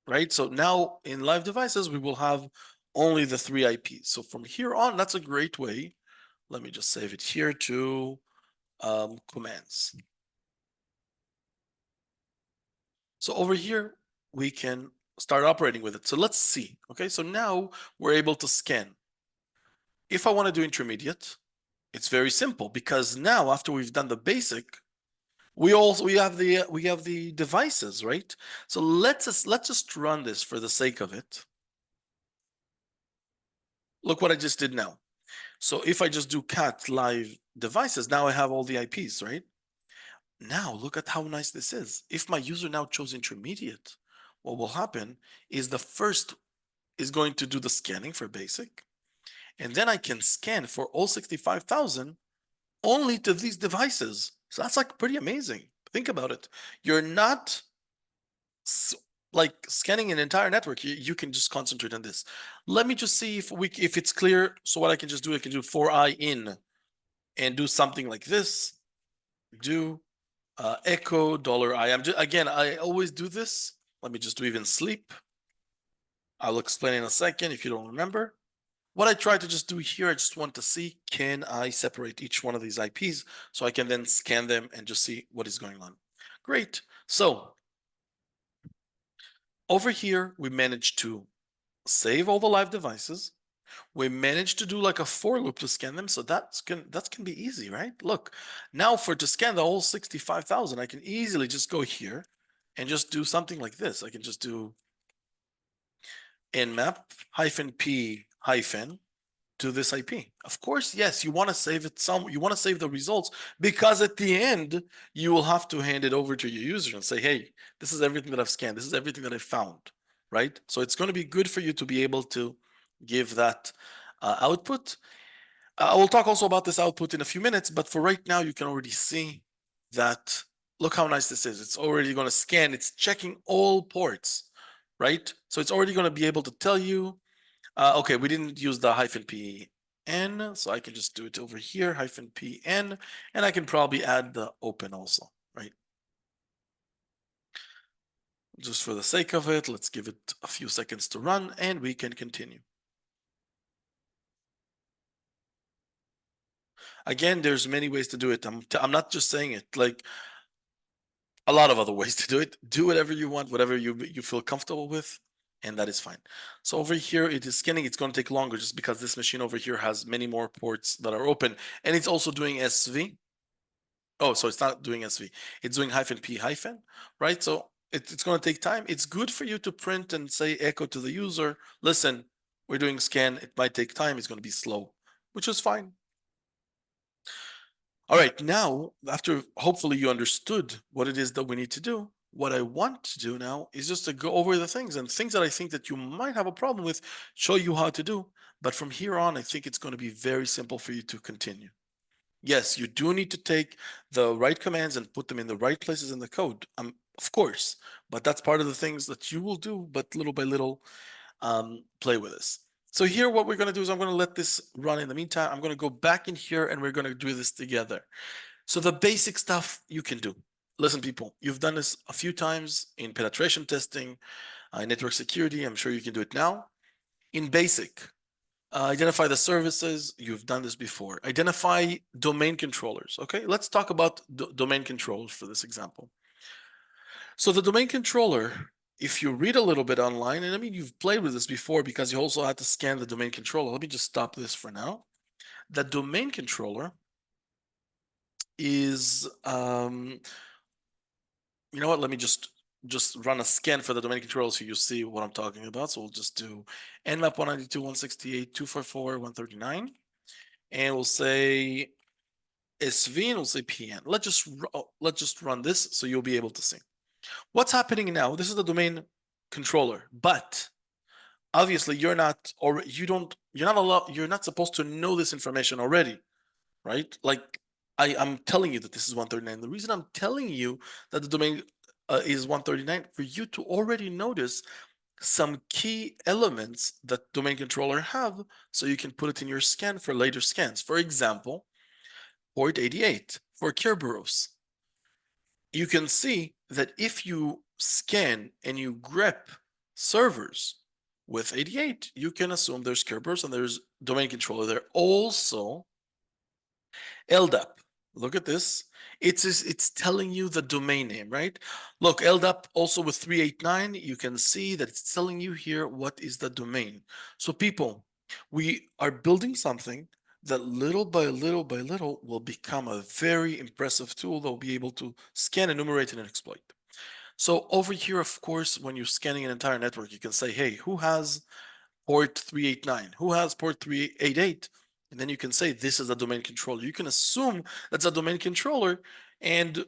right? So now in live devices, we will have only the 3 IPs. So from here on, that's a great way. Let me just save it here to commands. So over here, we can start operating with it. So let's see. Okay, so now we're able to scan. If I want to do intermediate, it's very simple, because now after we've done the basic, we have the devices, right? So let's just run this for the sake of it. Look what I just did now. So if I just do cat live devices, now I have all the IPs, right? Now look at how nice this is. If my user now chose intermediate, what will happen is the first is going to do the scanning for basic, and then I can scan for all 65,000 only to these devices. So that's like pretty amazing. Think about it. You're not like scanning an entire network. You can just concentrate on this. Let me just see if it's clear. So what I can just do, I can do for I in and do something like this. Do echo $I. I'm just, again, I always do this. Let me just do even sleep. I'll explain in a second if you don't remember. What I try to just do here, I just want to see, can I separate each one of these IPs so I can then scan them and just see what is going on. Great. So over here, we managed to save all the live devices. We managed to do like a for loop to scan them. So that can be easy, right? Look, now to scan the whole 65,000, I can easily just go here and just do something like this. I can just do nmap -p- to this IP. Of course, yes, you want to save it you want to save the results, because at the end, you will have to hand it over to your user and say, hey, this is everything that I've scanned. This is everything that I found, right? So it's going to be good for you to be able to give that output. I will talk also about this output in a few minutes, but for right now, you can already see that, look how nice this is. It's already going to scan. It's checking all ports, right? So it's already going to be able to tell you, okay, we didn't use the -pn, so I can just do it over here, -pn, and I can probably add the open also, right? Just for the sake of it, let's give it a few seconds to run and we can continue. Again, there's many ways to do it. I'm not just saying it, like a lot of other ways to do it. Do whatever you want, whatever you feel comfortable with. and that is fine. So over here, it is scanning. It's going to take longer just because this machine over here has many more ports that are open, and it's also doing SV. Oh, so it's not doing SV. It's doing -p-, right? So it's going to take time. It's good for you to print and say echo to the user, listen, we're doing scan. It might take time. It's going to be slow, which is fine. All right, now, after hopefully you understood what it is that we need to do, what I want to do now is just to go over the things and things that I think that you might have a problem with, show you how to do. But from here on, I think it's going to be very simple for you to continue. Yes, you do need to take the right commands and put them in the right places in the code, of course, but that's part of the things that you will do, but little by little, play with this. So here, what we're going to do is I'm going to let this run in the meantime. I'm going to go back in here and we're going to do this together. So the basic stuff you can do. Listen, people, you've done this a few times in penetration testing, network security. I'm sure you can do it now. In basic, identify the services. You've done this before. Identify domain controllers. Okay, let's talk about domain controllers for this example. So the domain controller, if you read a little bit online, and I mean, you've played with this before because you also had to scan the domain controller. Let me just stop this for now. The domain controller is, you know what? Let me just run a scan for the domain controller so you see what I'm talking about. So we'll just do nmap 192.168.244.139, and we'll say SV, and we'll say PN. Let's just run this so you'll be able to see what's happening now. This is the domain controller, but obviously you're not, or you're not supposed to know this information already, right? Like I'm telling you that this is 139. The reason I'm telling you that the domain is 139 for you to already notice some key elements that domain controller have, so you can put it in your scan for later scans. For example, port 88 for Kerberos. You can see that if you scan and you grep servers with 88, you can assume there's Kerberos and there's domain controller there. Also, LDAP. Look at this. It's telling you the domain name, right? Look, LDAP also with 389, you can see that it's telling you here what is the domain. So people, we are building something that little by little by little will become a very impressive tool that will be able to scan, enumerate, and exploit. So over here, of course, when you're scanning an entire network, you can say, hey, who has port 389? Who has port 388? And then you can say, this is a domain controller. You can assume that's a domain controller, and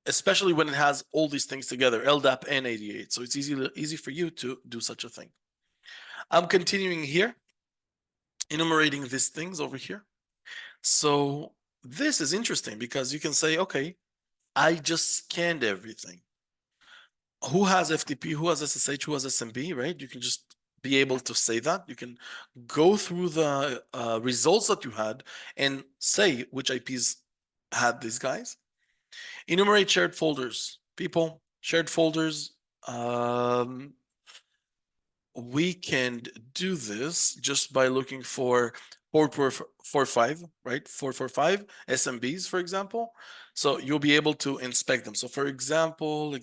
especially when it has all these things together, LDAP and 88. So it's easy for you to do such a thing. I'm continuing here, enumerating these things over here. So this is interesting because you can say, okay, I just scanned everything. Who has FTP, who has SSH, who has SMB, right? You can just be able to say that. You can go through the results that you had and say which IPs had these guys. Enumerate shared folders. People, shared folders, we can do this just by looking for port 445, right? 445 SMBs, for example. So you'll be able to inspect them. So for example,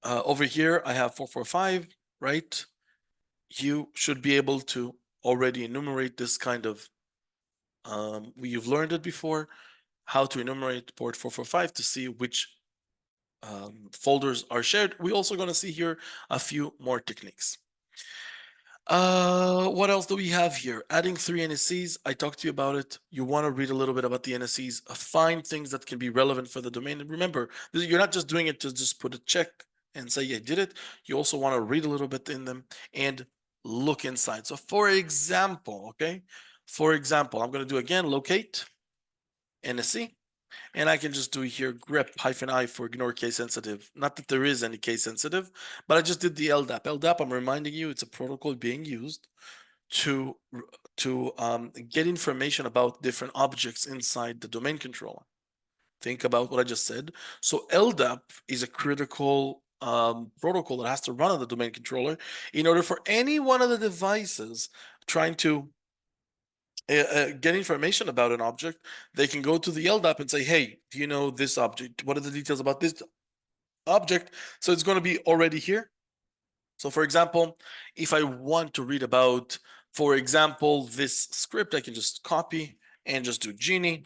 over here, I have 445, right? You should be able to already enumerate this kind of, you've learned it before, how to enumerate port 445 to see which folders are shared. We're also going to see here a few more techniques. What else do we have here? Adding 3 NSEs. I talked to you about it. You want to read a little bit about the NSEs, find things that can be relevant for the domain. And remember, you're not just doing it to just put a check and say, I did it. You also want to read a little bit in them and look inside. So for example, okay, I'm going to do again, locate NSE. And I can just do here grep -I for ignore case sensitive. Not that there is any case sensitive, but I just did the LDAP. LDAP, I'm reminding you, it's a protocol being used to get information about different objects inside the domain controller. Think about what I just said. So LDAP is a critical protocol that has to run on the domain controller in order for any one of the devices trying to get information about an object. They can go to the LDAP and say, hey, do you know this object? What are the details about this object? So it's going to be already here. So for example, if I want to read about, for example, this script, I can just copy and just do Genie,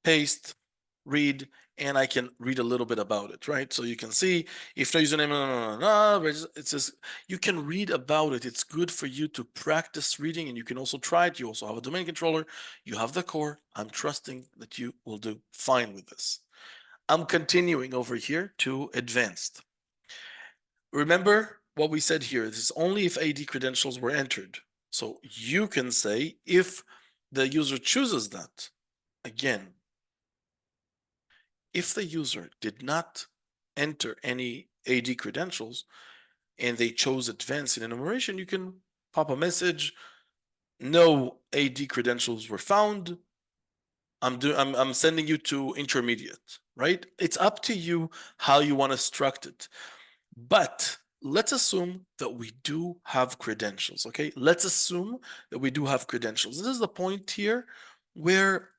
paste, read, and I can read a little bit about it, right? So you can see if the username, it says you can read about it. It's good for you to practice reading, and you can also try it. You also have a domain controller. You have the core. I'm trusting that you will do fine with this. I'm continuing over here to advanced. Remember what we said here. This is only if AD credentials were entered. So you can say if the user chooses that, again, if the user did not enter any AD credentials and they chose advanced in enumeration, you can pop a message, no AD credentials were found. I'm sending you to intermediate, right? It's up to you how you want to structure it. But let's assume that we do have credentials, okay? Let's assume that we do have credentials. This is the point here where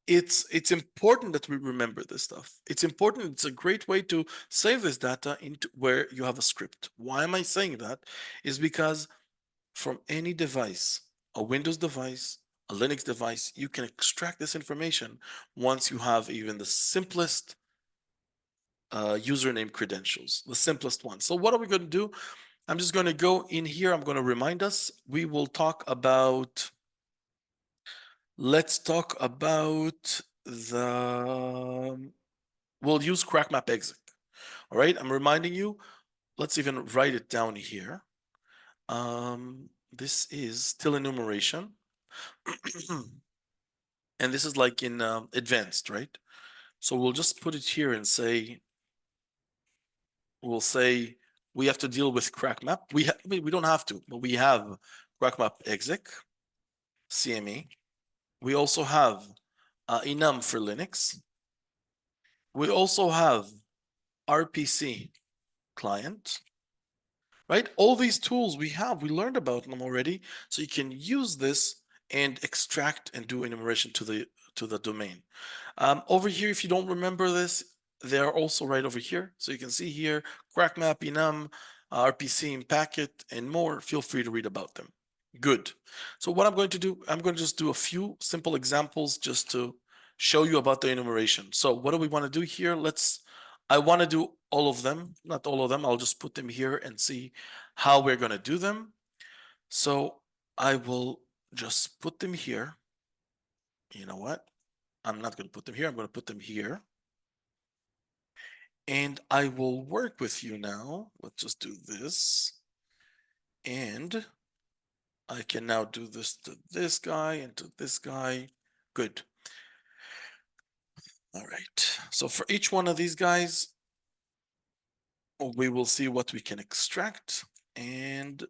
it's important that we remember this stuff. It's important. It's a great way to save this data into where you have a script. Why am I saying that? Is because from any device, a Windows device, a Linux device, you can extract this information once you have even the simplest username credentials, the simplest one. So what are we going to do? I'm just going to go in here. I'm going to remind us. We will talk about, let's talk about we'll use CrackMap exec. All right. I'm reminding you. Let's even write it down here. This is still enumeration. And this is like in advanced, right? So we'll just put it here and say, we'll say we have to deal with CrackMap. I mean, we don't have to, but we have CrackMap exec, CME. We also have enum for Linux. We also have RPC client, right? All these tools we learned about them already. So you can use this and extract and do enumeration to the domain. Over here, if you don't remember this, they're also right over here. So you can see here, CrackMap, enum, RPC, in packet, and more. Feel free to read about them. Good. So what I'm going to do, I'm going to just do a few simple examples just to show you about the enumeration. So what do we want to do here? I want to do all of them, not all of them. I'll just put them here and see how we're going to do them. So I will just put them here. You know what? I'm not going to put them here. I'm going to put them here. And I will work with you now. Let's just do this. And I can now do this to this guy and to this guy. Good. All right. So for each one of these guys, we will see what we can extract and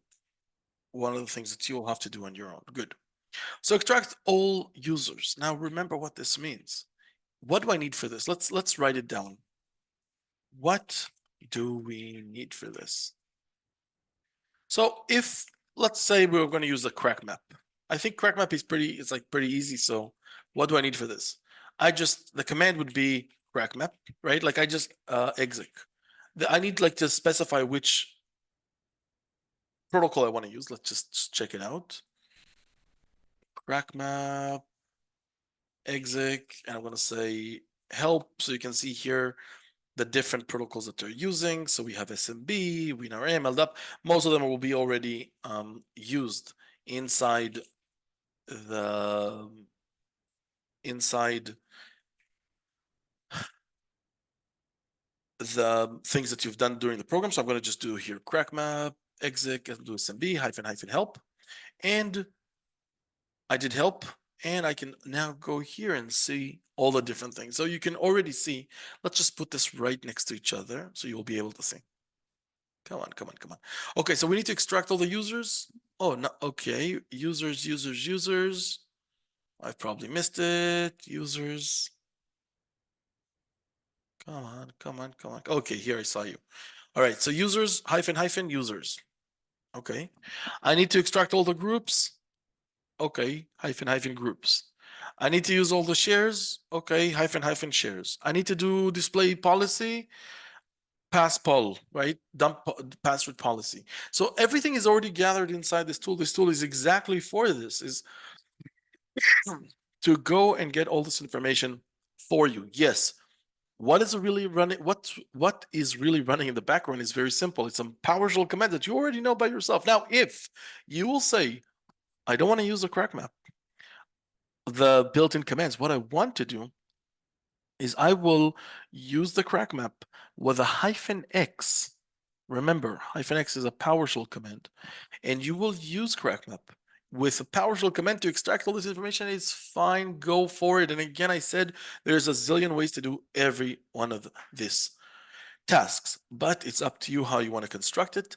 one of the things that you'll have to do on your own. Good. So extract all users. Now remember what this means. What do I need for this? Let's write it down. What do we need for this? So if let's say we were going to use the CrackMap. I think CrackMap is pretty easy. So what do I need for this? The command would be CrackMap, right? Like I just exec. I need like to specify which protocol I want to use. Let's just check it out. CrackMap, exec, and I'm going to say help. So you can see here the different protocols that they're using. So we have SMB, WinRM, LDAP. Most of them will be already used inside the things that you've done during the program. So I'm going to just do here CrackMap, exec, and do SMB -- help. And I did help. And I can now go here and see all the different things. So you can already see, let's just put this right next to each other so you'll be able to see. Come on. Okay, so we need to extract all the users. Oh, no, okay. Users. I've probably missed it. Users. Come on. Okay, here I saw you. All right, so users, -- users. Okay. I need to extract all the groups. Okay, -- groups. I need to use all the shares. Okay, -- shares. I need to do display policy. passpol, right? Dump password policy. So everything is already gathered inside this tool. This tool is exactly for this, is to go and get all this information for you. Yes. What is really running? What is really running in the background is very simple. It's a PowerShell command that you already know by yourself. Now, if you will say, I don't want to use the crack map, the built-in commands, what I want to do is I will use the crack map with a -X. Remember, -X is a PowerShell command, and you will use crack map with a PowerShell command to extract all this information. It's fine, go for it. And again, I said there's a zillion ways to do every one of this tasks, but it's up to you how you want to construct it.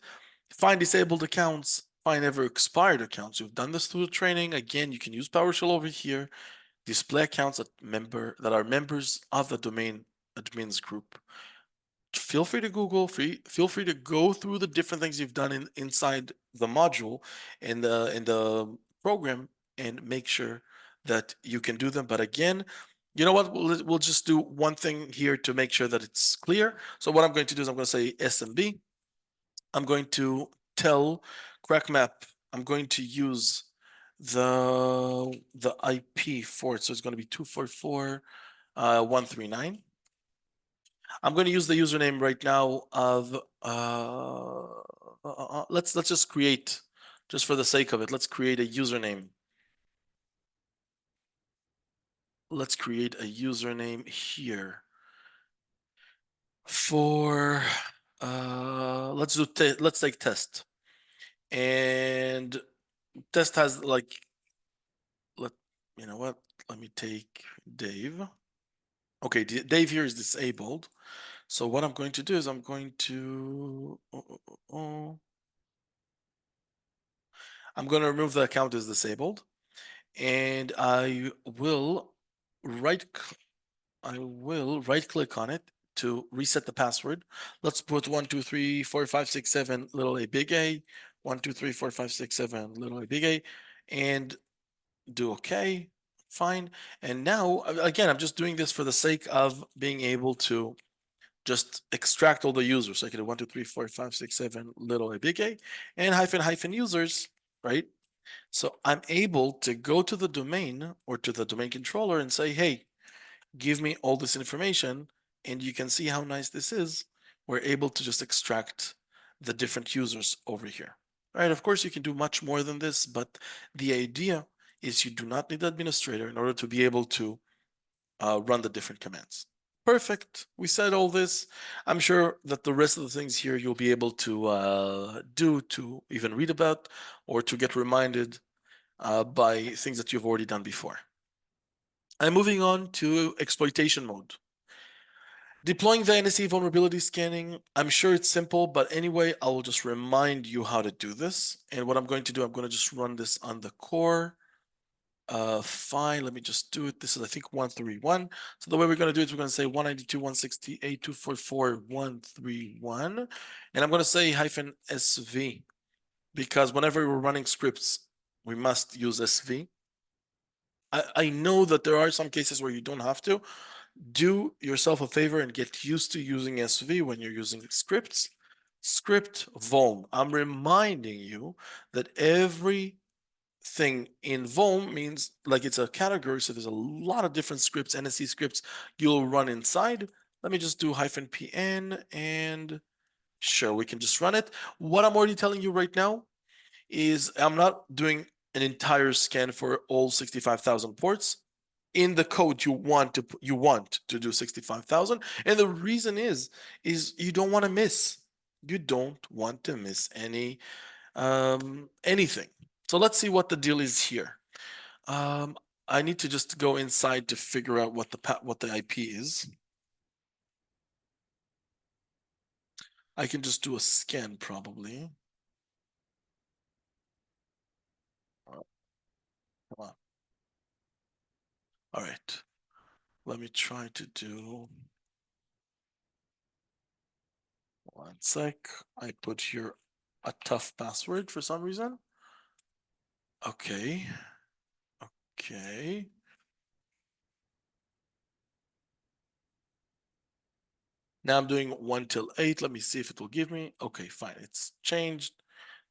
Find disabled accounts, find ever expired accounts. You've done this through the training. Again, you can use PowerShell over here. Display accounts that are members of the domain admins group. Feel free to Google, feel free to go through the different things you've done inside the module in the program and make sure that you can do them. But again, you know what? We'll just do one thing here to make sure that it's clear. So what I'm going to do is I'm going to say SMB. I'm going to tell CrackMap, I'm going to use the IP for it. So it's going to be 244.139. I'm going to use the username right now of let's just create, just for the sake of it, let's create a username. Let's create a username here for let's take test, and test has like, you know what, let me take Dave. Okay, Dave here is disabled. So what I'm going to do is I'm going to I'm going to remove the account as disabled, and I will right click on it to reset the password. Let's put 1 2 3 4 5 6 7 little a big A, 1 2 3 4 5 6 7 little a big A, and do okay. Fine. And now again, I'm just doing this for the sake of being able to just extract all the users. So I can do 1 2 3 4 5 6 7 little a big A, and hyphen users, right? So I'm able to go to the domain or to the domain controller and say, hey, give me all this information. And you can see how nice this is. We're able to just extract the different users over here. All right, of course, you can do much more than this, but the idea is you do not need the administrator in order to be able to run the different commands. Perfect. We said all this. I'm sure that the rest of the things here you'll be able to do, to even read about, or to get reminded by things that you've already done before. I'm moving on to exploitation mode. Deploying the NSE vulnerability scanning, I'm sure it's simple, but anyway, I will just remind you how to do this. And what I'm going to do, I'm going to just run this on the core. Fine, let me just do it. This is, I think, 131. So the way we're going to do it, we're going to say 192.168.244.131. And I'm going to say -SV, because whenever we're running scripts, we must use SV. I know that there are some cases where you don't have to. Do yourself a favor and get used to using SV when you're using scripts. Script vuln. I'm reminding you that everything in vuln means like it's a category, so there's a lot of different scripts, NSE scripts you'll run inside. Let me just do -pn, and sure, we can just run it. What I'm already telling you right now is I'm not doing an entire scan for all 65,000 ports. In the code, you want to do 65,000, and the reason is you don't want to miss. You don't want to miss anything. So let's see what the deal is here. I need to just go inside to figure out what the IP is. I can just do a scan probably. Come on. All right. Let me try to do one sec. I put here a tough password for some reason. Okay. Okay. Now I'm doing 1 till 8. Let me see if it will give me. Okay, fine. It's changed.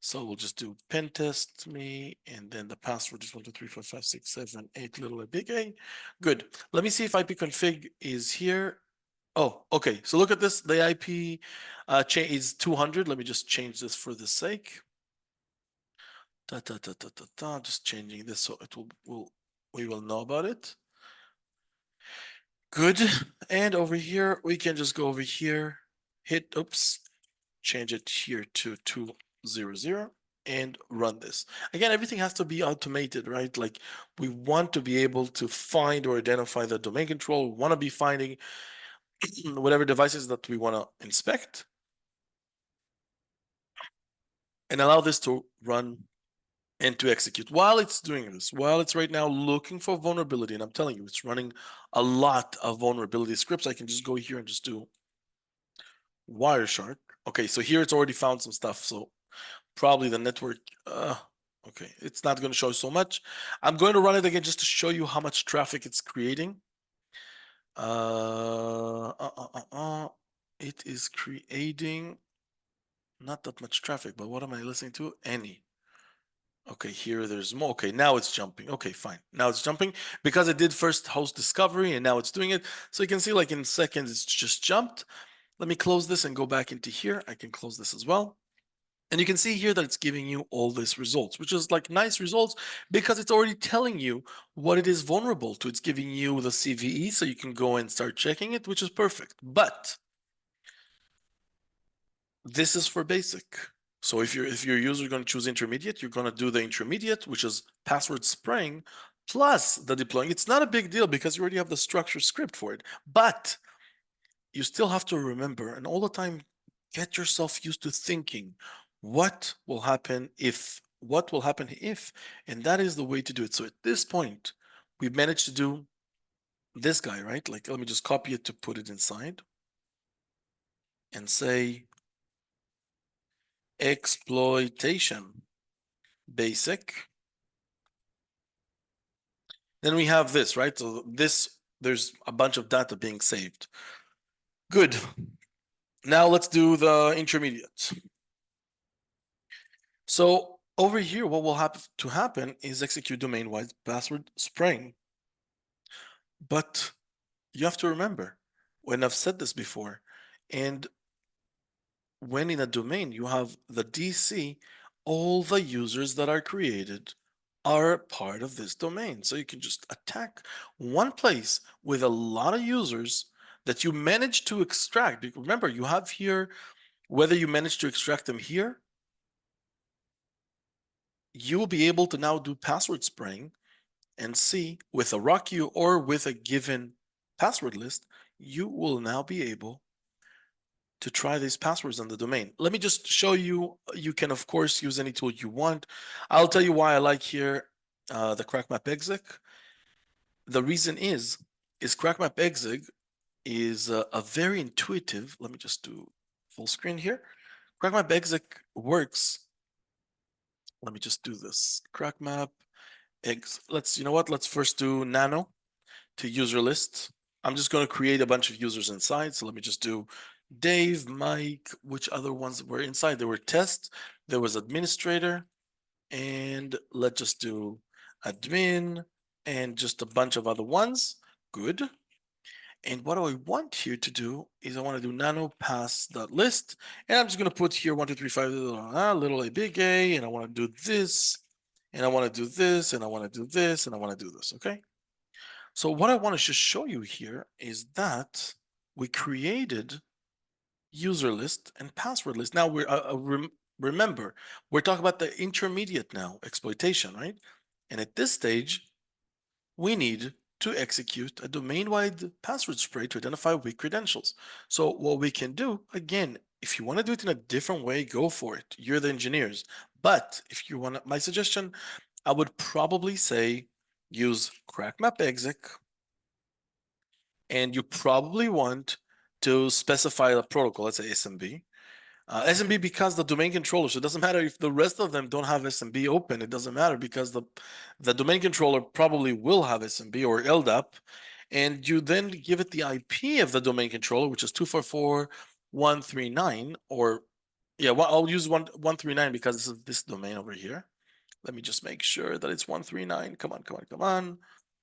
So we'll just do pen test me, and then the password is 1, 2, 3, 4, 5, 6, 7, 8, little a big A. Good. Let me see if ipconfig is here. Oh, okay. So look at this. The IP chain is 200. Let me just change this for the sake. Just changing this so it we will know about it. Good. And over here, we can just go over here, hit, oops, change it here to 200 and run this. Again, everything has to be automated, right? Like we want to be able to find or identify the domain control. We want to be finding whatever devices that we want to inspect and allow this to run and to execute. While it's doing this, while it's right now looking for vulnerability, and I'm telling you, it's running a lot of vulnerability scripts, I can just go here and just do Wireshark. Okay, so here it's already found some stuff. So probably the network, okay, it's not going to show so much. I'm going to run it again just to show you how much traffic it's creating. It is creating not that much traffic, but what am I listening to? Any. Okay, here there's more. Okay, now it's jumping. Okay, fine. Now it's jumping because it did first host discovery and now it's doing it. So you can see like in seconds, it's just jumped. Let me close this and go back into here. I can close this as well. And you can see here that it's giving you all these results, which is like nice results because it's already telling you what it is vulnerable to. It's giving you the CVE so you can go and start checking it, which is perfect. But this is for basic. So if your user is going to choose intermediate, you're going to do the intermediate, which is password spraying plus the deploying. It's not a big deal because you already have the structure script for it. But you still have to remember and all the time get yourself used to thinking what will happen if, and that is the way to do it. So at this point, we've managed to do this guy, right? Like, let me just copy it to put it inside and say exploitation basic. Then we have this, right? So this, there's a bunch of data being saved. Good. Now let's do the intermediate. So over here, what will have to happen is execute domain-wide password spraying. But you have to remember, when I've said this before, and when in a domain you have the DC, all the users that are created are part of this domain. So you can just attack one place with a lot of users that you manage to extract. Remember, you have here, whether you manage to extract them here, you will be able to now do password spraying and see with a RockU or with a given password list, you will now be able to try these passwords on the domain. Let me just show you. You can, of course, use any tool you want. I'll tell you why I like here the CrackMapExec. The reason is CrackMapExec is a very intuitive. Let me just do full screen here. CrackMapExec works. Let me just do this. CrackMapExec. Let's, you know what? Let's first do nano to user list. I'm just going to create a bunch of users inside. So let me just do Dave, Mike, which other ones were inside? There were test, there was administrator, and let's just do admin and just a bunch of other ones. Good. And what I want here to do is I want to do nano pass.list. And I'm just going to put here 1, 2, 3, 5, little a big A, and I want to do this, and I want to do this, and I want to do this, and I want to do this. Okay. So what I want to just show you here is that we created user list and password list. Now we're remember, we're talking about the intermediate now, exploitation, right? And at this stage, we need to execute a domain-wide password spray to identify weak credentials. So what we can do, again, if you want to do it in a different way, go for it. You're the engineers. But if you want my suggestion, I would probably say use CrackMapExec, and you probably want to specify a protocol, let's say SMB. SMB because the domain controller, so it doesn't matter if the rest of them don't have SMB open, it doesn't matter because the domain controller probably will have SMB or LDAP, and you then give it the IP of the domain controller, which is 244.139, or yeah, well, I'll use 139 because this is this domain over here. Let me just make sure that it's 139. Come on, come on, come on.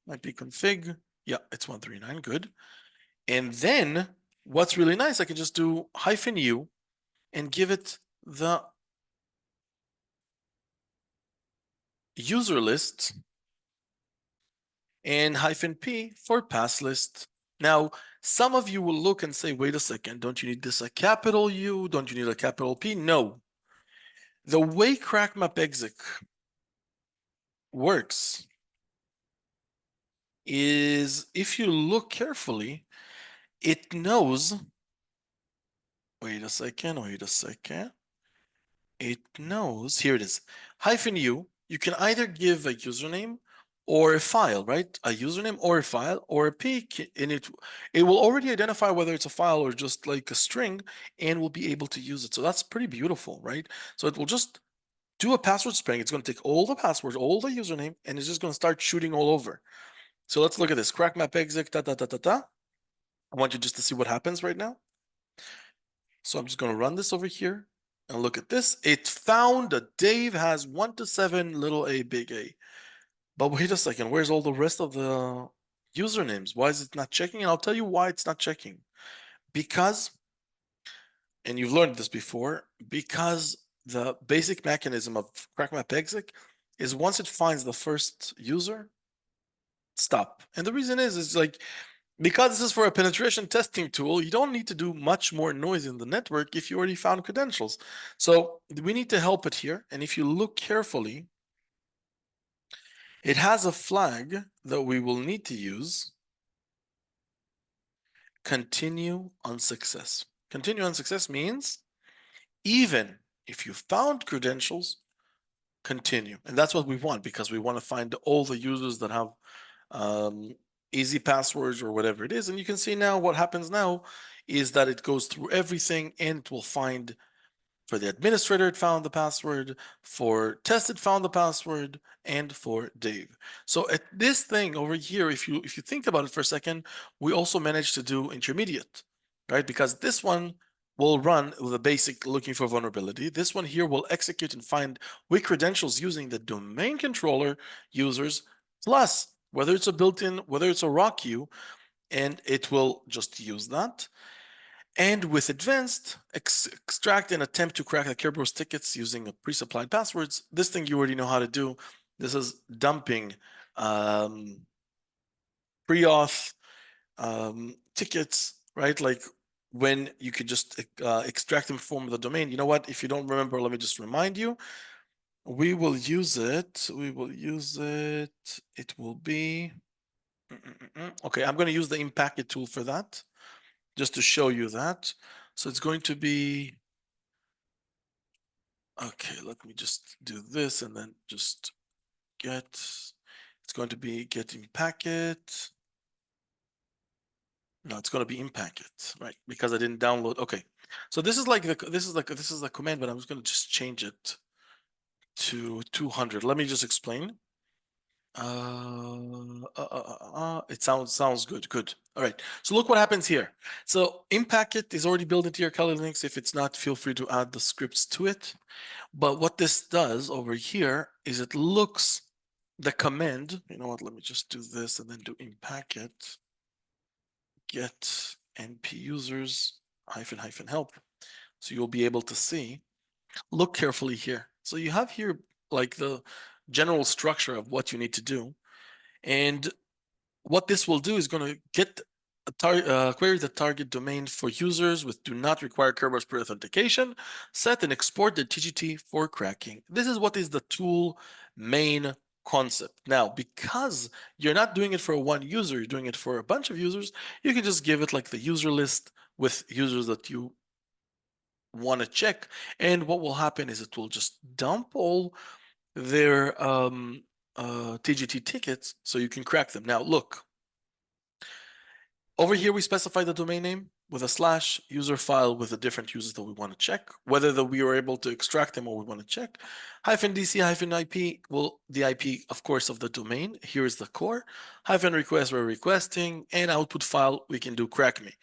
Might be config. Yeah, it's 139. Good. And then what's really nice, I can just do -u and give it the user list and -p for pass list. Now, some of you will look and say, wait a second, don't you need this a capital U? Don't you need a capital P? No. The way CrackMapExec works is if you look carefully, it knows, wait a second, it knows, here it is, -u, you can either give a username or a file, right? A username or a file or a P, and it will already identify whether it's a file or just like a string and will be able to use it. So that's pretty beautiful, right? So it will just do a password spring. It's going to take all the passwords, all the username, and it's just going to start shooting all over. So let's look at this. CrackMapExec, I want you just to see what happens right now. So I'm just going to run this over here and look at this. It found that Dave has 1 to 7 little a big A. But wait a second, where's all the rest of the usernames? Why is it not checking? And I'll tell you why it's not checking. Because, and you've learned this before, because the basic mechanism of CrackMapExec is once it finds the first user, stop. And the reason is like, because this is for a penetration testing tool, you don't need to do much more noise in the network if you already found credentials. So we need to help it here. And if you look carefully, it has a flag that we will need to use. Continue on success. Continue on success means even if you found credentials, continue. And that's what we want because we want to find all the users that have easy passwords or whatever it is. And you can see now what happens now is that it goes through everything and it will find, for the administrator, it found the password, for test, it found the password, and for Dave. So at this thing over here, if you think about it for a second, we also managed to do intermediate, right? Because this one will run with a basic looking for vulnerability. This one here will execute and find weak credentials using the domain controller users, plus whether it's a built-in, whether it's a raw queue, and it will just use that. And with advanced, extract and attempt to crack the Kerberos tickets using pre-supplied passwords. This thing you already know how to do. This is dumping pre-auth tickets, right? Like when you could just extract them from the domain. You know what? If you don't remember, let me just remind you. We will use it. We will use it. It will be. Okay, I'm going to use the Impacket tool for that, just to show you that. So it's going to be. Okay, let me just do this and then just get. It's going to be getting packet. No, it's going to be Impacket, right? Because I didn't download. Okay, so this is like this is the command, but I'm just going to just change it to 200. Let me just explain. It sounds good. Good. All right. So look what happens here. So Impacket is already built into your Kali Linux. If it's not, feel free to add the scripts to it. But what this does over here is it looks the command. You know what? Let me just do this and then do Impacket get np users -help. So you'll be able to see. Look carefully here. So you have here like the general structure of what you need to do. And what this will do is going to get query the target domain for users with do not require Kerberos pre-authentication, set and export the TGT for cracking. This is what is the tool main concept. Now, because you're not doing it for one user, you're doing it for a bunch of users, you can just give it like the user list with users that you want to check. And what will happen is it will just dump all their TGT tickets so you can crack them. Now, look, Over here, we specify the domain name with a slash, user file with the different users that we want to check, whether that we are able to extract them or we want to check. Hyphen DC, hyphen IP, well, the IP, of course, of the domain. Here is the core. Hyphen request, we're requesting, and output file, we can do crack me.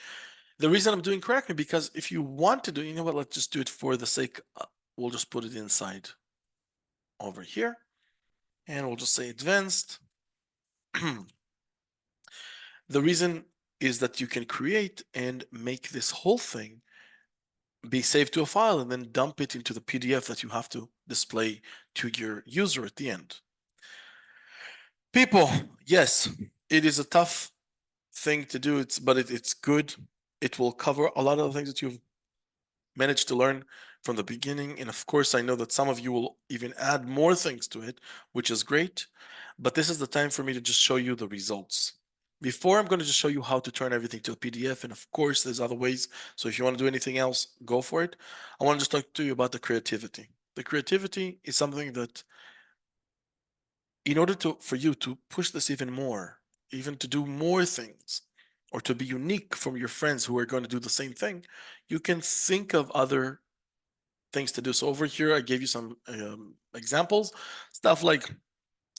The reason I'm doing crack me, because if you want to do, you know what, let's just do it for the sake, we'll just put it inside over here, and we'll just say advanced. The reason is that you can create and make this whole thing be saved to a file and then dump it into the PDF that you have to display to your user at the end. People, yes, it is a tough thing to do, but it's good. It will cover a lot of the things that you've managed to learn from the beginning. And of course, I know that some of you will even add more things to it, which is great. But this is the time for me to just show you the results. Before, I'm going to just show you how to turn everything to a PDF. And of course, there's other ways. So if you want to do anything else, go for it. I want to just talk to you about the creativity. The creativity is something that, in order for you to push this even more, even to do more things, or to be unique from your friends who are going to do the same thing, you can think of other things to do. So over here, I gave you some examples, stuff like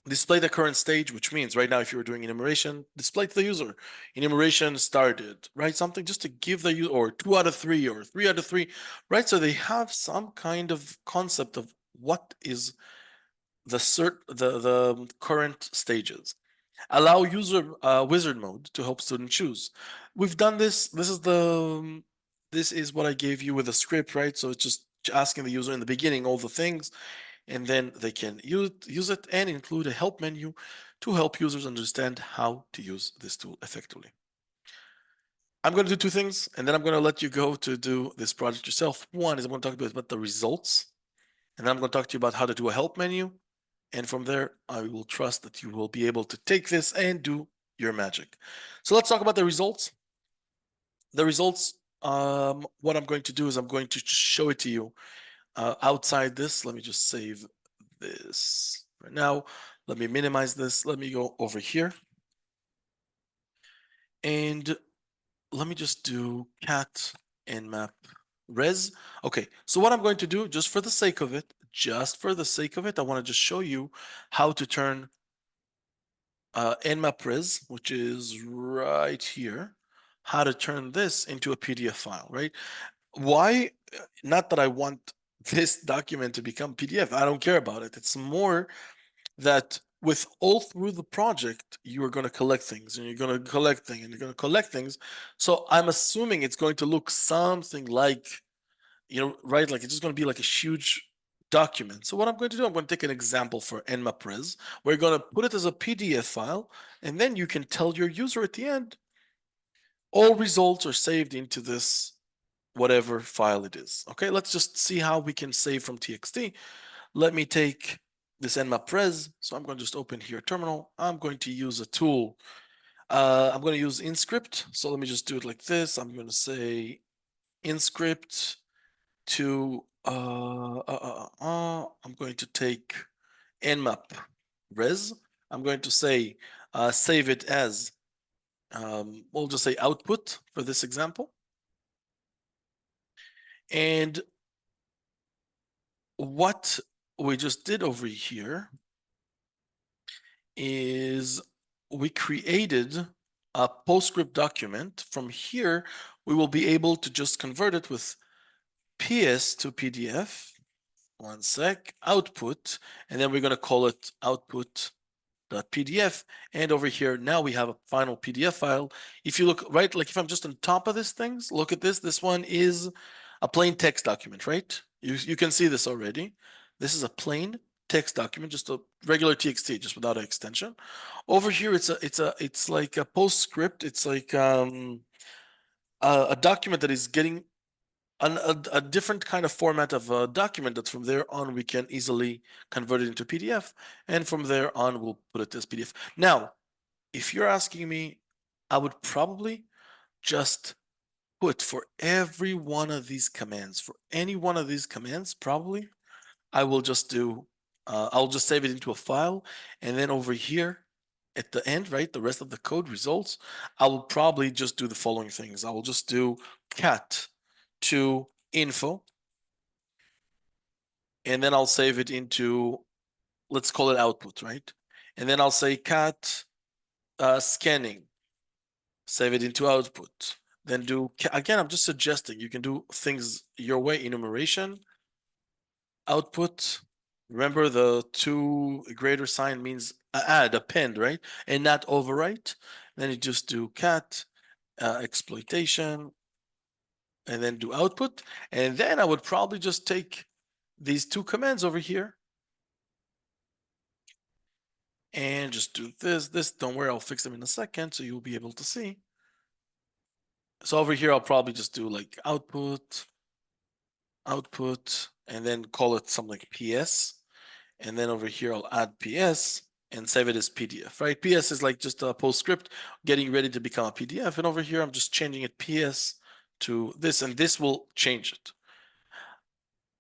display the current stage, which means right now, if you were doing enumeration, display to the user, enumeration started, right? Something just to give the user, or 2 out of 3, or 3 out of 3, right? So they have some kind of concept of what is the current stages. Allow user wizard mode to help student choose. We've done this. This is what I gave you with a script, right? So it's just asking the user in the beginning all the things, and then they can use it and include a help menu to help users understand how to use this tool effectively. I'm going to do two things, and then I'm going to let you go to do this project yourself. One is I'm going to talk about the results, and then I'm going to talk to you about how to do a help menu. And from there, I will trust that you will be able to take this and do your magic. So let's talk about the results. The results, what I'm going to do is I'm going to show it to you outside this. Let me just save this right now. Let me minimize this. Let me go over here. And let me just do cat nmap res. Okay, so what I'm going to do, just for the sake of it, I want to just show you how to turn nmap res, which is right here, how to turn this into a PDF file, right? Why? Not that I want this document to become PDF. I don't care about it. It's more that with all through the project, you are going to collect things and you're going to collect things and you're going to collect things. So I'm assuming it's going to look something like, right? Like it's just going to be like a huge document. So what I'm going to do, I'm going to take an example for nmap res. We're going to put it as a PDF file, and then you can tell your user at the end, all results are saved into this whatever file it is. Okay, let's just see how we can save from TXT. Let me take this nmap res. So I'm going to just open here terminal. I'm going to use a tool. I'm going to use InScript. So let me just do it like this. I'm going to say InScript to I'm going to take nmap res. I'm going to say save it as we'll just say output for this example. And what we just did over here is we created a PostScript document. From here, we will be able to just convert it with PS to PDF. One sec, output, and then we're going to call it output.pdf. And over here, now we have a final PDF file. If you look, right, like if I'm just on top of these things, look at this. This one is a plain text document, right? You can see this already. This is a plain text document, just a regular TXT, just without an extension. Over here, it's like a PostScript. It's like a document that is getting a different kind of format of a document that from there on we can easily convert it into PDF, and from there on we'll put it as PDF. Now, if you're asking me, I would probably just put for every one of these commands, for any one of these commands, probably I will just do, I'll just save it into a file, and then over here, at the end, right, the rest of the code results, I will probably just do the following things. I will just do cat to info, and then I'll save it into, let's call it output, right? And then I'll say cat scanning, save it into output. Then do, again, I'm just suggesting you can do things your way, enumeration, output. Remember the two greater sign means add, append, right? And not overwrite. Then you just do cat exploitation and then do output. And then I would probably just take these two commands over here and just do this. Don't worry, I'll fix them in a second so you'll be able to see. So over here, I'll probably just do like output, and then call it something like PS. And then over here, I'll add PS and save it as PDF, right? PS is like just a PostScript getting ready to become a PDF. And over here, I'm just changing it PS to this, and this will change it.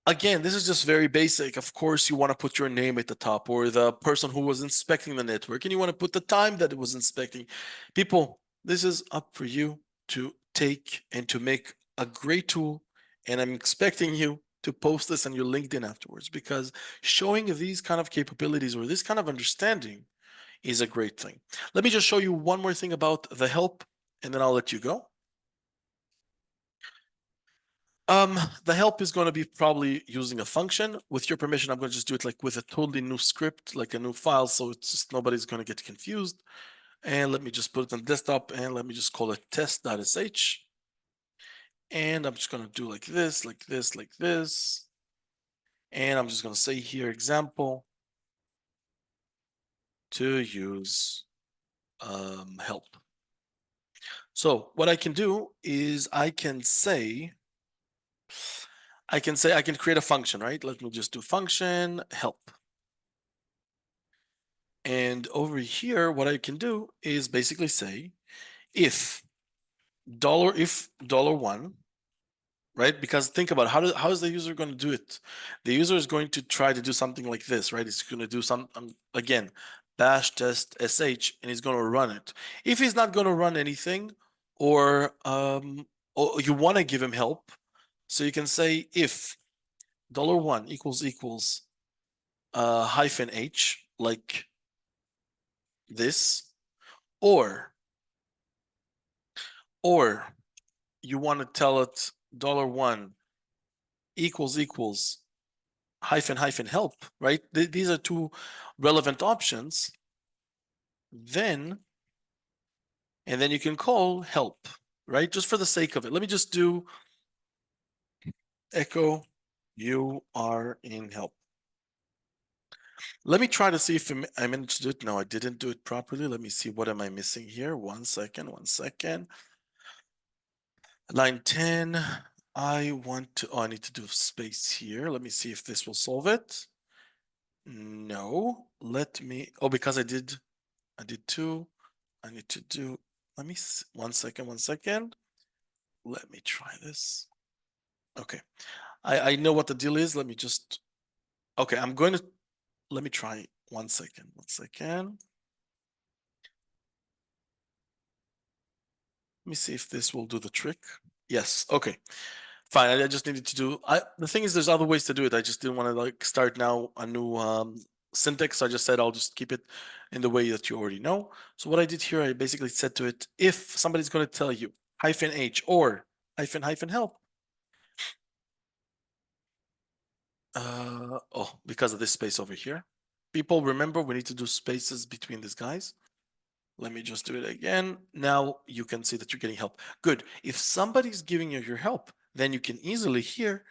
Again, this is just very basic. Of course, you want to put your name at the top or the person who was inspecting the network, and you want to put the time that it was inspecting. People, this is up for you to take and to make a great tool. And I'm expecting you to post this on your LinkedIn afterwards, because showing these kind of capabilities or this kind of understanding is a great thing. Let me just show you one more thing about the help, and then I'll let you go. The help is going to be probably using a function. With your permission, I'm going to just do it like with a totally new script, like a new file, so it's just nobody's going to get confused. And let me just put it on desktop, and let me just call it test.sh. And I'm just going to do like this, like this, like this. And I'm just going to say here, example, to use help. So what I can do is I can create a function, right? Let me just do function help. And over here, what I can do is basically say if $1, right? Because think about how is the user going to do it? The user is going to try to do something like this, right? It's going to do some again, bash test sh, and he's going to run it. If he's not going to run anything, or you want to give him help, so you can say if $1 equals -h, like this, or you want to tell it $1 equals hyphen help, right? These are two relevant options. And then you can call help, right? Just for the sake of it. Let me just do echo you are in help. Let me try to see if I managed to do it. No, I didn't do it properly. Let me see, what am I missing here? 1 second. Line 10, I need to do space here. Let me see if this will solve it. No, because I did 2. I need to do, let me see, 1 second. Let me try this. Okay, I know what the deal is. Let me just, okay, let me try 1 second. Let me see if this will do the trick. Yes, okay. Fine, I just needed to do, the thing is there's other ways to do it. I just didn't want to like start now a new syntax. So I just said I'll just keep it in the way that you already know. So what I did here, I basically said to it, if somebody's going to tell you -h or hyphen help, because of this space over here. People, remember, we need to do spaces between these guys. Let me just do it again. Now you can see that you're getting help. Good. If somebody's giving you your help, then you can easily here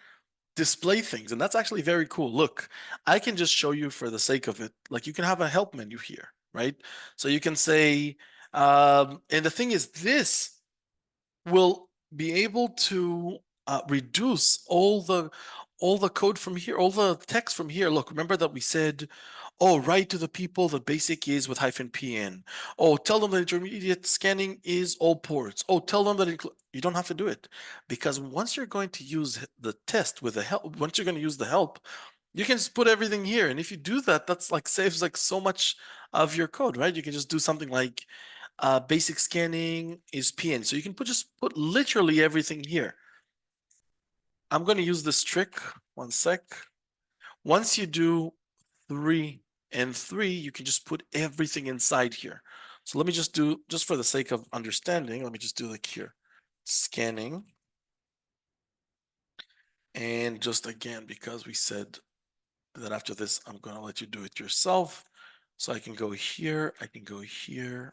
display things. And that's actually very cool. Look, I can just show you for the sake of it. Like you can have a help menu here, right? So you can say, and the thing is, this will be able to reduce all the code from here, all the text from here. Look, remember that we said, oh, write to the people the basic is with -pn. Oh, tell them that intermediate scanning is all ports. Oh, tell them that you don't have to do it, because once you're going to use the test with the help, once you're going to use the help, You can just put everything here. And if you do that, that's like saves like so much of your code, right? You can just do something like basic scanning is PN. So you can just put literally everything here. I'm going to use this trick. One sec. Once you do 3 and 3, you can just put everything inside here. So let me just do, just for the sake of understanding, let me just do like here, scanning. And just again, because we said that after this, I'm going to let you do it yourself. So I can go here, I can go here.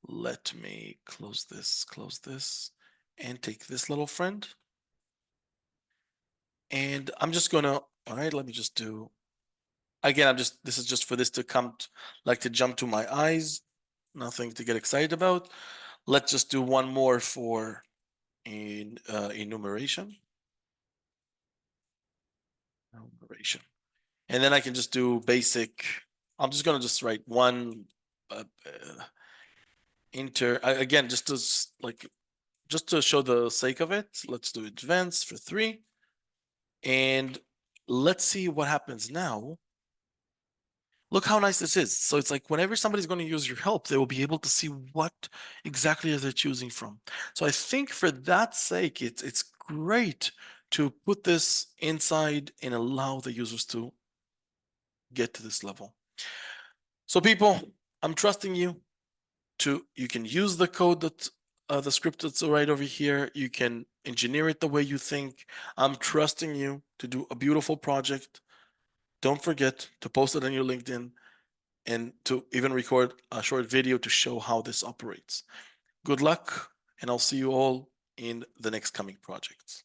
Let me close this, and take this little friend. And I'm just gonna, all right, let me just do, again, this is just for this to come, like to jump to my eyes, nothing to get excited about. Let's just do one more for enumeration. And then I can just do basic, I'm just gonna just write one again, just to like, just to show the sake of it, let's do advanced for 3. And let's see what happens now. Look how nice this is. So it's like whenever somebody's going to use your help, they will be able to see what exactly they're choosing from. So I think for that sake, it's great to put this inside and allow the users to get to this level. So people, I'm trusting you you can use the code that the script that's right over here. You can engineer it the way you think. I'm trusting you to do a beautiful project. Don't forget to post it on your LinkedIn and to even record a short video to show how this operates. Good luck, and I'll see you all in the next coming projects.